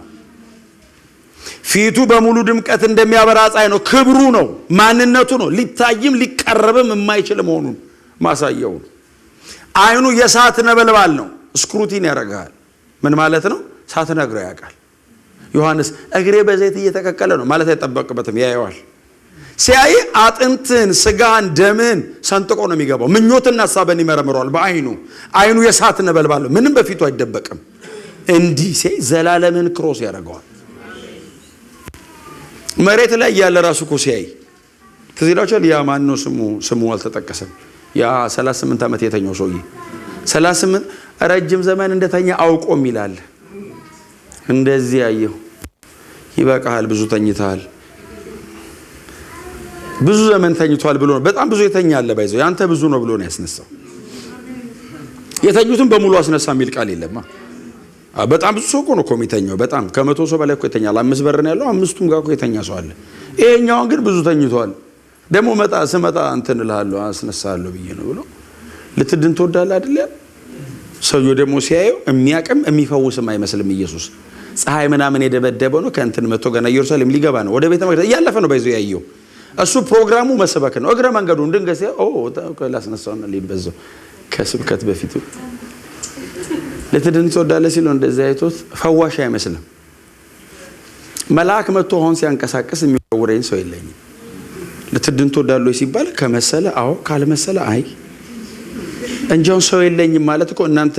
ፊቱ በሙሉ ድምቀት እንደሚያበራ ፀሐይ ነው። ክብሩ ነው፣ ማንነቱ ነው። ሊታይም ሊቀረብም የማይችል መሆኑን ማሳየው ነው። አይኑ የእሳት ነበልባል ነው። ስክሩቲን ያደርጋል። ምን ማለት ነው? ሳትነግረው ያውቃል። ዮሐንስ እግሬ በዘይት እየተቀቀለ ነው ማለት አይጠበቅበትም፣ ያየዋል። ሲያይ አጥንትን፣ ስጋን፣ ደምን ሰንጥቆ ነው የሚገባው። ምኞትና ሐሳብን ይመረምረዋል በአይኑ። አይኑ የእሳት ነበልባል ነው። ምንም በፊቱ አይደበቅም። እንዲህ ሲያይ ዘላለምን ክሮስ ያደርገዋል። መሬት ላይ ያለ ራሱ እኮ ሲያይ ትዝ ይላችኋል። ያ ማን ነው ስሙ አልተጠቀሰም። ያ 38 ዓመት የተኛው ሰውዬ 38 ረጅም ዘመን እንደተኛ አውቆም ይላል። እንደዚህ ያየው ይበቃሃል፣ ብዙ ተኝተሃል፣ ብዙ ዘመን ተኝቷል ብሎ በጣም ብዙ የተኛ አለ። ባይዘው ያንተ ብዙ ነው ብሎ ነው ያስነሳው። የተኙትን በሙሉ አስነሳ የሚል ቃል የለማ። በጣም ብዙ ሰው እኮ ነው የሚተኛው። በጣም ከ100 ሰው በላይ እኮ ይተኛል። 5 በር ነው ያለው፣ 5ቱም ጋር እኮ የተኛ ሰው አለ። ይሄኛውን ግን ብዙ ተኝቷል። ደግሞ ስመጣ እንትን እልሃለሁ አስነሳለሁ ብዬ ነው ብሎ ልትድን ትወዳለህ አይደል? ሰውየው ደግሞ ሲያየው የሚያቅም የሚፈውስም አይመስልም። ኢየሱስ ፀሐይ ምናምን የደበደበው ነው። ከእንትን መጥቶ ገና ኢየሩሳሌም ሊገባ ነው፣ ወደ ቤተ መቅደስ እያለፈ ነው ባይዘው ያየው። እሱ ፕሮግራሙ መስበክ ነው። እግረ መንገዱን ድንገት ላስነሳውና ሊበዛው ከስብከት በፊቱ ልትድን ትወዳለህ ሲለው እንደዚህ አይቶት ፈዋሽ አይመስልም። መልአክ መጥቶ አሁን ሲያንቀሳቅስ የሚወረኝ ሰው የለኝም። ልትድን ትወዳለህ ሲባል ከመሰለ አዎ፣ ካልመሰለ አይ እንጃውን ሰው የለኝም ማለት እኮ እናንተ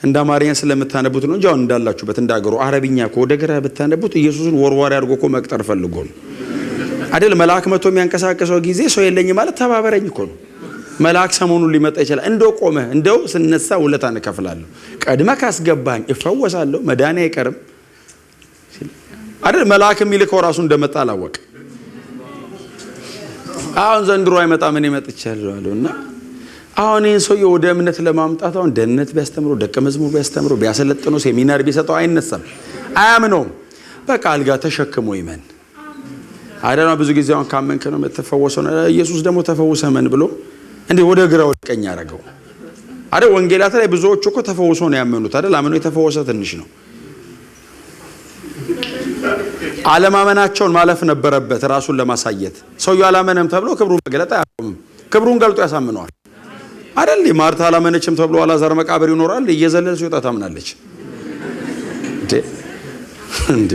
እንደ አማርኛ ስለምታነቡት ነው እንጂ አሁን እንዳላችሁበት እንዳገሩ አረብኛ እኮ ወደ ግራ ብታነቡት ኢየሱስን ወርዋሪ አድርጎ እኮ መቅጠር ፈልጎ ነው አይደል? መልአክ መጥቶ የሚያንቀሳቅሰው ጊዜ ሰው የለኝም ማለት ተባበረኝ እኮ ነው። መልአክ ሰሞኑን ሊመጣ ይችላል። እንደው ቆመ እንደው ስነሳ ውለታ እንከፍላለሁ፣ ቀድመ ካስገባኝ እፈወሳለሁ፣ መዳኔ አይቀርም አይደል? መልአክ የሚልከው ራሱ እንደመጣ አላወቀ። አሁን ዘንድሮ አይመጣ ምን ይመጥቻለሁ አለውና አሁን ይህን ሰውዬ ወደ እምነት ለማምጣት አሁን ደህንነት ቢያስተምረው፣ ደቀ መዝሙር ቢያስተምረው፣ ቢያሰለጥነው፣ ሴሚናር ቢሰጠው አይነሳም፣ አያምነውም። በቃ አልጋ ተሸክሞ ይመን አይደል? ብዙ ጊዜ አሁን ካመንክ ነው የምትፈወሰው። ኢየሱስ ደግሞ ተፈውሰ መን ብሎ እንዴ ወደ ግራ ወደ ቀኝ ያደረገው አይደል? ወንጌላት ላይ ብዙዎች እኮ ተፈውሶ ነው ያመኑት አይደል? አመኑ የተፈወሰ ትንሽ ነው። አለማመናቸውን ማለፍ ነበረበት ራሱን ለማሳየት። ሰውየው አላመነም ተብሎ ክብሩን መግለጥ አያቆምም። ክብሩን ገልጦ ያሳምነዋል አይደል? ማርታ አላመነችም ተብሎ አላዛር መቃብር ይኖራል። እየዘለለ ሲወጣ ታምናለች እንዴ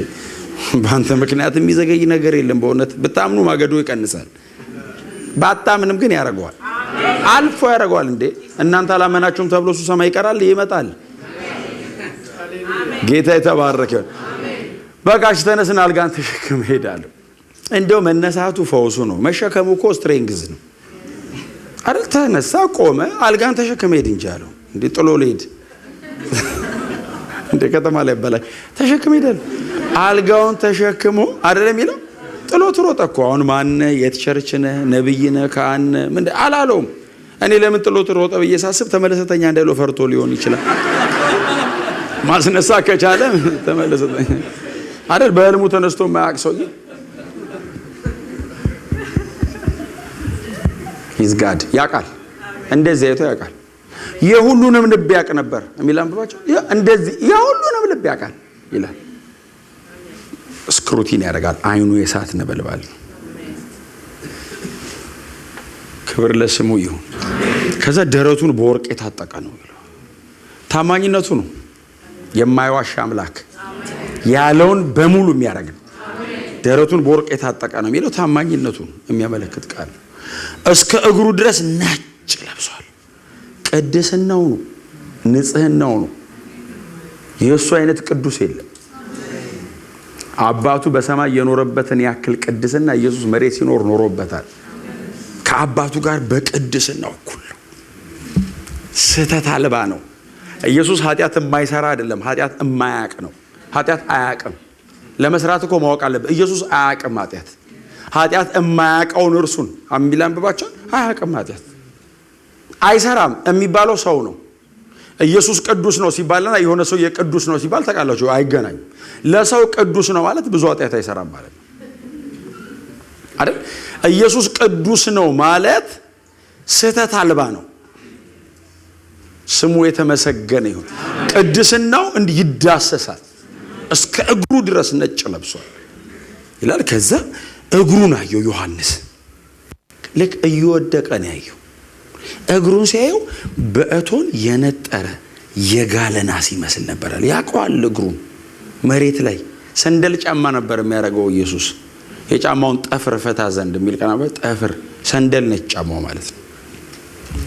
በአንተ ምክንያት የሚዘገይ ነገር የለም። በእውነት ብታምኑ ማገዶ ይቀንሳል፣ ባታምንም ግን ያደርገዋል። አልፎ ያደርገዋል። እንዴ እናንተ አላመናችሁም ተብሎ እሱ ሰማይ ይቀራል? ይመጣል። ጌታ የተባረከ። በቃሽ ተነስና አልጋን ተሸክመ ሄዳለሁ። እንደው መነሳቱ ፈውሱ ነው። መሸከሙ እኮ ስትሬንግዝ ነው አይደል? ተነሳ፣ ቆመ፣ አልጋን ተሸክመ ሄድ እንጂ አለው። እንዴ ጥሎ ልሄድ እንደ ከተማ ላይ በላይ ተሸክመ ሄዳል። አልጋውን ተሸክሞ አይደለም ይለው ጥሎት ሮጠ እኮ። አሁን ማነ የት ቸርች ነህ ነብይ ነህ ካህን ምን አላለውም። እኔ ለምን ጥሎት ሮጠ ብዬ ሳስብ ተመለሰተኛ እንዳይለው ፈርቶ ሊሆን ይችላል። ማስነሳ ከቻለ ተመለሰተኛ አይደል? በህልሙ ተነስቶ ማያቅ ሰውዬ ይዝጋድ ያቃል። እንደዚህ አይቶ ያቃል። የሁሉንም ልብ ያቅ ነበር የሚል አንብባቸው። እንደዚህ የሁሉንም ልብ ያቃል ይላል። ስክሩቲን ያደርጋል። አይኑ የእሳት ነበልባል። ክብር ለስሙ ይሁን። ከዛ ደረቱን በወርቅ የታጠቀ ነው ብለው ታማኝነቱ ነው። የማይዋሽ አምላክ ያለውን በሙሉ የሚያደርግ ነው። ደረቱን በወርቅ የታጠቀ ነው የሚለው ታማኝነቱን የሚያመለክት ቃል ነው። እስከ እግሩ ድረስ ነጭ ለብሷል። ቅድስናው ነው፣ ንጽህናው ነው። የእሱ አይነት ቅዱስ የለም። አባቱ በሰማይ የኖረበትን ያክል ቅድስና ኢየሱስ መሬት ሲኖር ኖሮበታል። ከአባቱ ጋር በቅድስናው እኩል ነው። ስህተት አልባ ነው። ኢየሱስ ኃጢአት የማይሰራ አይደለም፣ ኃጢአት የማያቅ ነው። ኃጢአት አያቅም። ለመስራት እኮ ማወቅ አለበት። ኢየሱስ አያቅም ኃጢአት። ኃጢአት የማያቀውን እርሱን አንብባቸው አያቅም። ኃጢአት አይሰራም የሚባለው ሰው ነው። ኢየሱስ ቅዱስ ነው ሲባልና የሆነ ሰው የቅዱስ ነው ሲባል ተቃላችሁ አይገናኝም። ለሰው ቅዱስ ነው ማለት ብዙ ኃጢአት አይሰራም ማለት ነው አይደል? ኢየሱስ ቅዱስ ነው ማለት ስህተት አልባ ነው። ስሙ የተመሰገነ ይሁን። ቅድስናው እንዲህ ይዳሰሳል። እስከ እግሩ ድረስ ነጭ ለብሷል ይላል። ከዛ እግሩን አየው ዮሐንስ። ልክ እየወደቀ ነው ያየው። እግሩን ሲያየው በእቶን የነጠረ የጋለ ናስ ይመስል ነበር። ያውቀዋል። እግሩን መሬት ላይ ሰንደል ጫማ ነበር የሚያደርገው ኢየሱስ። የጫማውን ጠፍር ፈታ ዘንድ የሚል ቀናበት ጠፍር ሰንደል ነች ጫማው ማለት ነው።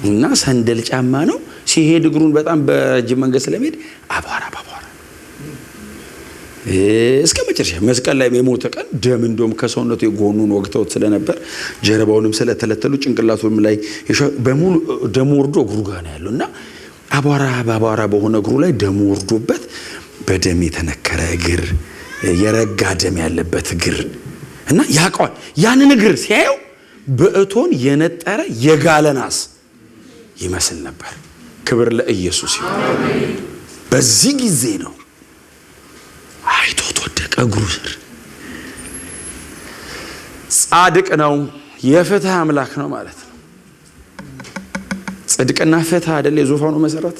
እና ሰንደል ጫማ ነው። ሲሄድ እግሩን በጣም በረጅም መንገድ ስለሚሄድ አቧራ እስከ መጨረሻ መስቀል ላይ የሞተ ቀን ደም እንደውም ከሰውነቱ የጎኑን ወግተውት ስለነበር ጀርባውንም ስለተለተሉ ጭንቅላቱም ላይ በሙሉ ደም ወርዶ እግሩ ጋር ነው ያለው። እና አቧራ በሆነ እግሩ ላይ ደም ወርዶበት በደም የተነከረ እግር፣ የረጋ ደም ያለበት እግር እና ያውቀዋል። ያንን እግር ሲያየው በእቶን የነጠረ የጋለ ናስ ይመስል ነበር። ክብር ለኢየሱስ ይሁን። በዚህ ጊዜ ነው አይቶት ወደቀ እግሩ ስር። ጻድቅ ነው፣ የፍትህ አምላክ ነው ማለት ነው። ጽድቅና ፍትህ አይደል የዙፋኑ መሰረት?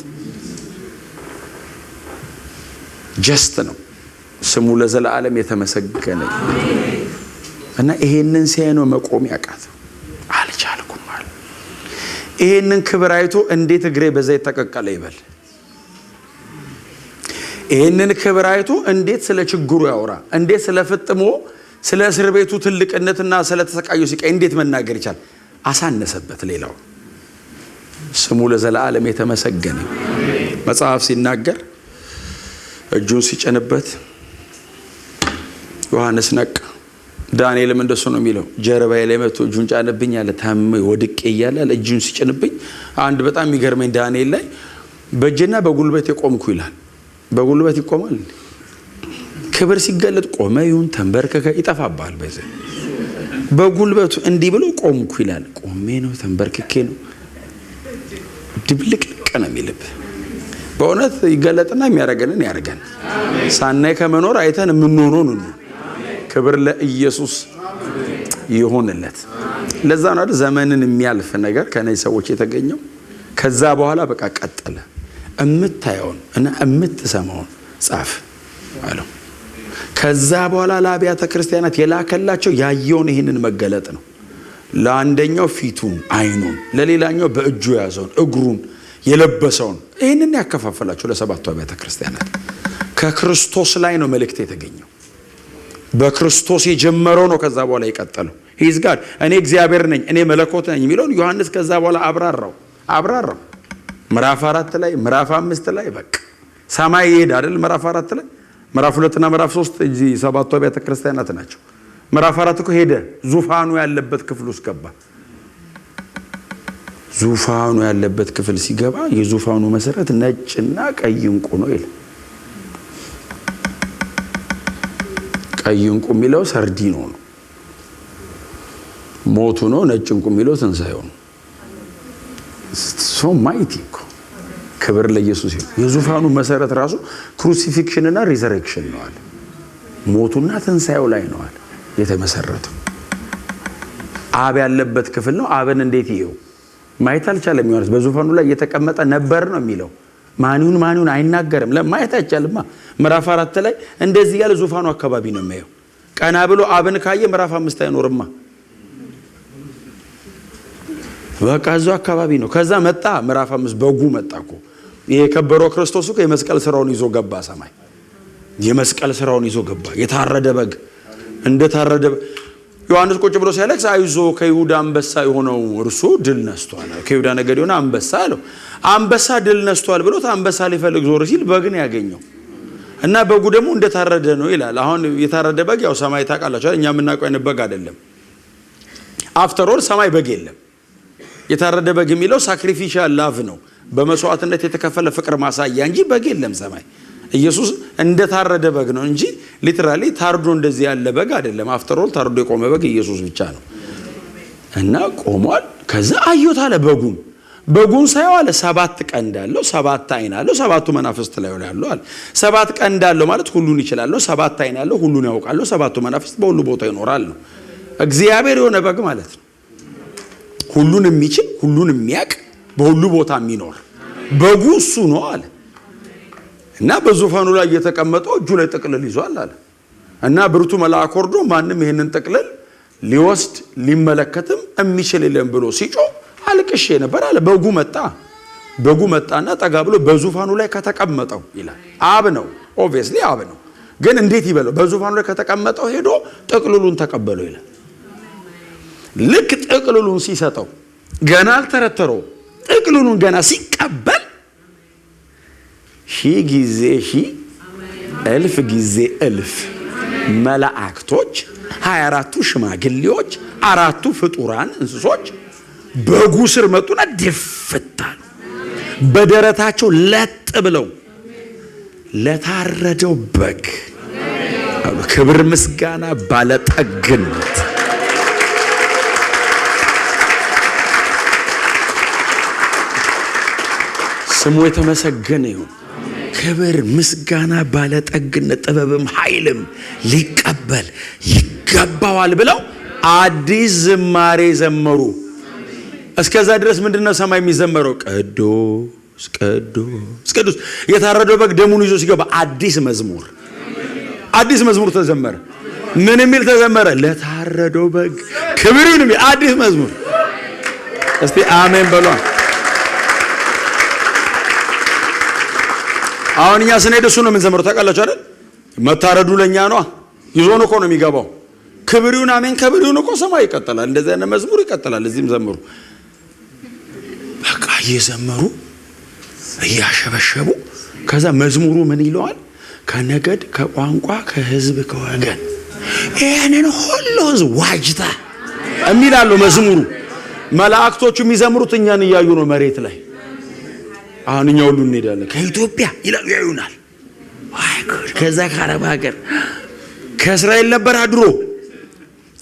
ጀስት ነው። ስሙ ለዘላለም የተመሰገነ እና ይሄንን ሲያይ ነው መቆም ያቃተው። አልቻልኩም ማለት ይሄንን ክብር አይቶ እንዴት እግሬ በዛ የተቀቀለ ይበል? ይሄንን ክብር አይቶ እንዴት ስለ ችግሩ ያወራ? እንዴት ስለ ፍጥሞ ስለ እስር ቤቱ ትልቅነትና ስለ ተሰቃዩ ሲቃይ እንዴት መናገር ይቻል? አሳነሰበት ሌላው። ስሙ ለዘላለም የተመሰገነ። መጽሐፍ ሲናገር እጁን ሲጨንበት ዮሐንስ ነቃ። ዳንኤልም እንደሱ ነው የሚለው። ጀርባዬ ላይ መጥቶ እጁን ጫነብኝ አለ። ታመ ወድቄ እያለ እጁን ሲጨንብኝ አንድ በጣም የሚገርመኝ ዳንኤል ላይ በእጅና በጉልበት የቆምኩ ይላል። በጉልበት ይቆማል። ክብር ሲገለጥ ቆመ ይሁን ተንበርከከ ይጠፋባል። በጉልበቱ እንዲህ ብሎ ቆምኩ ይላል። ቆሜ ነው ተንበርክኬ ነው ድብልቅልቅ ነው የሚልብ። በእውነት ይገለጥና የሚያረገንን ያረገን። ሳናይ ከመኖር አይተን የምንሆነው ነው። ክብር ለኢየሱስ ይሁንለት። ለዛ ነው አይደል ዘመንን የሚያልፍ ነገር ከነዚህ ሰዎች የተገኘው። ከዛ በኋላ በቃ ቀጠለ። እምታየውን እና እምትሰማውን ጻፍ አለው። ከዛ በኋላ ለአብያተ ክርስቲያናት የላከላቸው ያየውን ይህንን መገለጥ ነው። ለአንደኛው ፊቱን አይኑን፣ ለሌላኛው በእጁ ያዘውን እግሩን የለበሰውን ይህንን ያከፋፈላቸው ለሰባቱ አብያተ ክርስቲያናት። ከክርስቶስ ላይ ነው መልእክት የተገኘው። በክርስቶስ የጀመረው ነው ከዛ በኋላ የቀጠለው። ሂዝ ጋድ እኔ እግዚአብሔር ነኝ እኔ መለኮት ነኝ የሚለውን ዮሐንስ ከዛ በኋላ አብራራው ምዕራፍ 4 ላይ ምዕራፍ 5 ላይ በቃ ሰማይ ይሄድ አይደል ምዕራፍ 4 ላይ ምዕራፍ 2 እና ምዕራፍ 3 እጂ ሰባቱ ቤተ ክርስቲያናት ናቸው። ምዕራፍ 4 እኮ ሄደ ዙፋኑ ያለበት ክፍል ውስጥ ገባ። ዙፋኑ ያለበት ክፍል ሲገባ የዙፋኑ መሰረት ነጭና ቀይ ዕንቁ ነው ይላል። ቀይ ዕንቁ የሚለው ሰርዲኖ ነው፣ ሞቱ ነው። ነጭ ዕንቁ የሚለው ትንሣኤው ነው። ሶ ማይቲ እኮ ክብር ለኢየሱስ ይሁን። የዙፋኑ መሰረት ራሱ ክሩሲፊክሽን እና ሪዘሬክሽን ነው አለ። ሞቱና ትንሣኤው ላይ ነው አለ የተመሰረተው። አብ ያለበት ክፍል ነው። አብን እንዴት ይየው ማየት አልቻለም ዮሐንስ። በዙፋኑ ላይ የተቀመጠ ነበር ነው የሚለው። ማንዩን አይናገርም። ለማየት አይቻልማ። ምዕራፍ 4 ላይ እንደዚህ ያለ ዙፋኑ አካባቢ ነው የሚያየው። ቀና ብሎ አብን ካየ ምዕራፍ 5 አይኖርማ። በቃ እዛው አካባቢ ነው። ከዛ መጣ ምዕራፍ 5 በጉ መጣ እኮ። ይሄ የከበረው ክርስቶስ እኮ የመስቀል ስራውን ይዞ ገባ ሰማይ። የመስቀል ስራውን ይዞ ገባ። የታረደ በግ እንደታረደ ዮሐንስ ቁጭ ብሎ ሲያለቅስ አይዞ ከይሁዳ አንበሳ የሆነው እርሱ ድል ነስቷል። ከይሁዳ ነገድ የሆነ አንበሳ አለው። አንበሳ ድል ነስቷል ብሎት አንበሳ ሊፈልግ ዞር ሲል በግን ያገኘው እና በጉ ደግሞ እንደታረደ ነው ይላል። አሁን የታረደ በግ ያው ሰማይ ታውቃላችሁ እኛ የምናውቀው አይነት በግ አይደለም። አፍተር ኦል ሰማይ በግ የለም። የታረደ በግ የሚለው ሳክሪፊሻል ላቭ ነው፣ በመስዋዕትነት የተከፈለ ፍቅር ማሳያ እንጂ በግ የለም ሰማይ። ኢየሱስ እንደታረደ በግ ነው እንጂ ሊትራሊ ታርዶ እንደዚህ ያለ በግ አይደለም። አፍተር ኦል ታርዶ የቆመ በግ ኢየሱስ ብቻ ነው። እና ቆሟል። ከዛ አየሁት አለ በጉን ሳየው አለ 7 ቀንድ አለው፣ 7 አይን አለው፣ 7ቱ መናፍስት ላይ ያለው አለ። 7 ቀንድ አለው ማለት ሁሉን ይችላል ነው። 7 አይን አለው ሁሉን ያውቃል። 7ቱ መናፍስት በሁሉ ቦታ ይኖራል ነው። እግዚአብሔር የሆነ በግ ማለት ነው። ሁሉን የሚችል ሁሉን የሚያቅ በሁሉ ቦታ የሚኖር በጉ እሱ ነው አለ። እና በዙፋኑ ላይ የተቀመጠው እጁ ላይ ጥቅልል ይዟል አለ። እና ብርቱ መልአክ ወርዶ ማንም ይሄንን ጥቅልል ሊወስድ ሊመለከትም የሚችል የለም ብሎ ሲጮህ አልቅሼ ነበር አለ። በጉ መጣና ጠጋ ብሎ በዙፋኑ ላይ ከተቀመጠው ይላል። አብ ነው ኦብቪየስሊ አብ ነው። ግን እንዴት ይበለው? በዙፋኑ ላይ ከተቀመጠው ሄዶ ጥቅልሉን ተቀበለው ይላል። ልክ ጥቅልሉን ሲሰጠው ገና አልተረተረው። ጥቅልሉን ገና ሲቀበል 1000 ጊዜ 1000 እልፍ ጊዜ እልፍ መላእክቶች 24ቱ ሽማግሌዎች 4ቱ ፍጡራን እንስሶች በጉ ስር መጡና ደፍታሉ። በደረታቸው ለጥ ብለው ለታረደው በግ ክብር ምስጋና ባለጠግነት ስሙ የተመሰገነ ይሁን። ክብር ምስጋና ባለጠግነት ጥበብም ኃይልም ሊቀበል ይገባዋል ብለው አዲስ ዝማሬ ዘመሩ። እስከዛ ድረስ ምንድነው ሰማይ የሚዘመረው? ቅዱስ ቅዱስ ቅዱስ። የታረደው በግ ደሙን ይዞ ሲገባ አዲስ መዝሙር ተዘመረ። ምን የሚል ተዘመረ? ለታረደው በግ ክብር ይሁን። አዲስ መዝሙር። እስቲ አሜን በሏ። አሁን እኛ ስንሄድ እሱ ነው የምንዘምረው። ታውቃላችሁ አይደል? መታረዱ ለኛ ነው። ይዞን እኮ ነው የሚገባው። ክብር ይሁን አሜን። ክብር ይሁን እኮ ሰማይ ይቀጥላል። እንደዚህ አይነት መዝሙር ይቀጥላል። እዚህም ዘምሩ። በቃ እየዘመሩ እያሸበሸቡ ከዛ መዝሙሩ ምን ይለዋል? ከነገድ ከቋንቋ ከህዝብ ከወገን ይሄንን ሁሉ ህዝብ ዋጅታ የሚላለው መዝሙሩ። መላእክቶቹ የሚዘምሩት እኛን እያዩ ነው መሬት ላይ። አሁን እኛ ሁሉ እንሄዳለን። ከኢትዮጵያ ይላሉ ያዩናል። ከዛ ከአረብ ሀገር ከእስራኤል ነበር አድሮ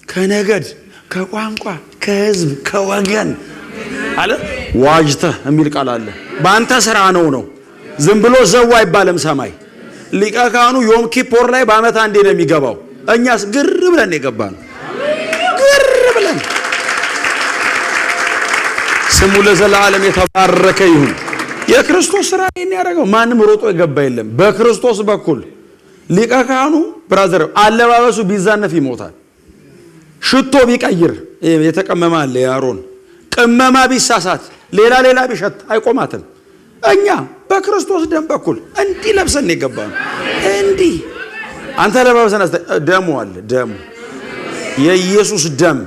ከነገድ ከቋንቋ ከህዝብ ከወገን አለ ዋጅታ የሚል ቃል አለ። በአንተ ስራ ነው። ዝም ብሎ ዘው አይባልም ሰማይ። ሊቀ ካህኑ ዮም ኪፖር ላይ በአመት አንዴ ነው የሚገባው። እኛስ ግር ብለን የገባነው ግር ብለን። ስሙ ለዘላለም የተባረከ ይሁን። የክርስቶስ ስራ ይሄን ያደረገው ማንም ሮጦ የገባ የለም። በክርስቶስ በኩል ሊቀ ካህኑ ብራዘር አለባበሱ ቢዛነፍ ይሞታል። ሽቶ ቢቀይር የተቀመመ አለ የአሮን ቅመማ ቢሳሳት ሌላ ቢሸት አይቆማትም። እኛ በክርስቶስ ደም በኩል እንዲህ ለብሰን የገባነው እንዲህ አንተ ለባብሰና ደሙ አለ ደሙ የኢየሱስ ደም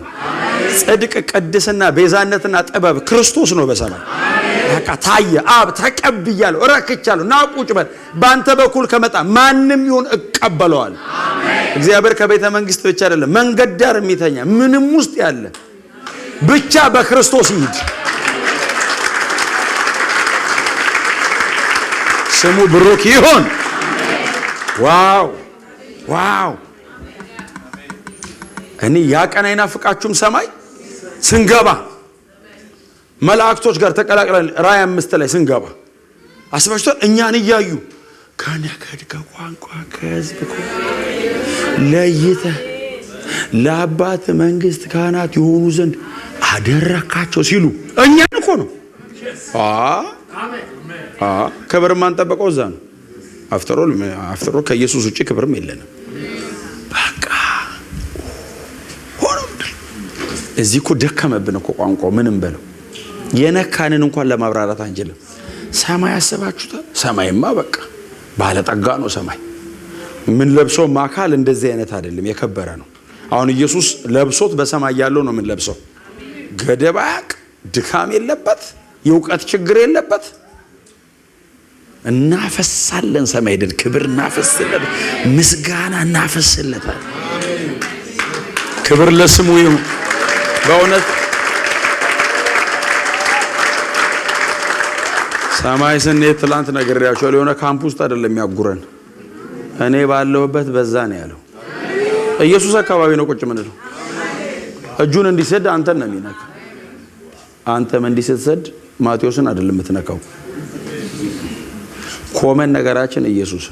ጽድቅ ቅድስና ቤዛነትና ጥበብ ክርስቶስ ነው በሰማይ በቃ ታየ አብ ተቀብያለሁ ረክቻለሁ ና ቁጭ በል ባንተ በኩል ከመጣ ማንንም ይሁን እቀበለዋል እግዚአብሔር ከቤተ መንግስት ብቻ አይደለም መንገድ ዳር የሚተኛ ምንም ውስጥ ያለ ብቻ በክርስቶስ ይሂድ ስሙ ብሩክ ይሁን ዋው ዋው እኔ ያቀና ይናፍቃችሁም ሰማይ ስንገባ መላእክቶች ጋር ተቀላቅለን ራእይ 5 ላይ ስንገባ አስባችሁታል እኛን እያዩ ከነገድ ከቋንቋ ከሕዝብ ለይተህ ለአባት መንግስት ካህናት የሆኑ ዘንድ አደረካቸው ሲሉ እኛን እኮ ነው ክብር ማን ጠበቀው እዛ ነው አፍተሮ ከኢየሱስ ውጪ ክብርም የለንም በቃ ሆኖ እዚህ እኮ ደከመብን እኮ ቋንቋው ምንም በለው የነካንን እንኳን ለማብራራት አንችልም ሰማይ አስባችሁታል ሰማይማ በቃ ባለጠጋ ነው ሰማይ ምን ለብሰው ማካል እንደዚህ አይነት አይደለም የከበረ ነው አሁን ኢየሱስ ለብሶት በሰማይ ያለው ነው ምን ለብሰው ገደባቅ ድካም የለበት የውቀት ችግር የለበት እናፈሳለን ሰማይ ደን ክብር እናፈስለት ምስጋና እናፈስለታል ክብር ለስሙ ይሁን በእውነት ሰማይ ስንሄድ ትላንት ነግሬያችኋለሁ የሆነ ካምፕ ውስጥ አይደለም ያጉረን እኔ ባለሁበት በዛ ነው ያለው ኢየሱስ አካባቢ ነው ቁጭ ምንለው እጁን እንዲሰድ አንተን ነው የሚነካ አንተም እንዲሰድ ማቴዎስን አይደለም የምትነካው ኮመን ነገራችን ኢየሱስ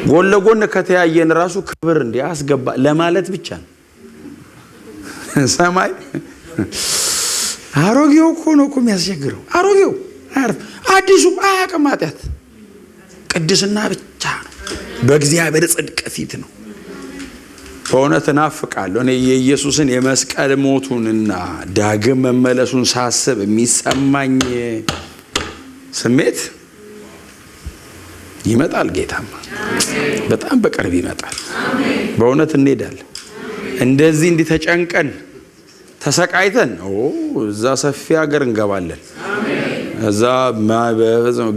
ጎን ለጎን ከተያየን ራሱ ክብር እንዲያስገባ ለማለት ብቻ ነው ሰማይ አሮጌው እኮ ነው እኮ የሚያስቸግረው አሮጌው አዲሱ አያቀማጣት ቅድስና ብቻ ነው በእግዚአብሔር ጽድቅ ፊት ነው በእውነት እናፍቃለሁ እኔ የኢየሱስን የመስቀል ሞቱንና ዳግም መመለሱን ሳስብ የሚሰማኝ ስሜት ይመጣል ጌታማ በጣም በቅርብ ይመጣል በእውነት እንሄዳለን እንደዚህ እንዲተጨንቀን ተሰቃይተን እዛ ሰፊ ሀገር እንገባለን እዛ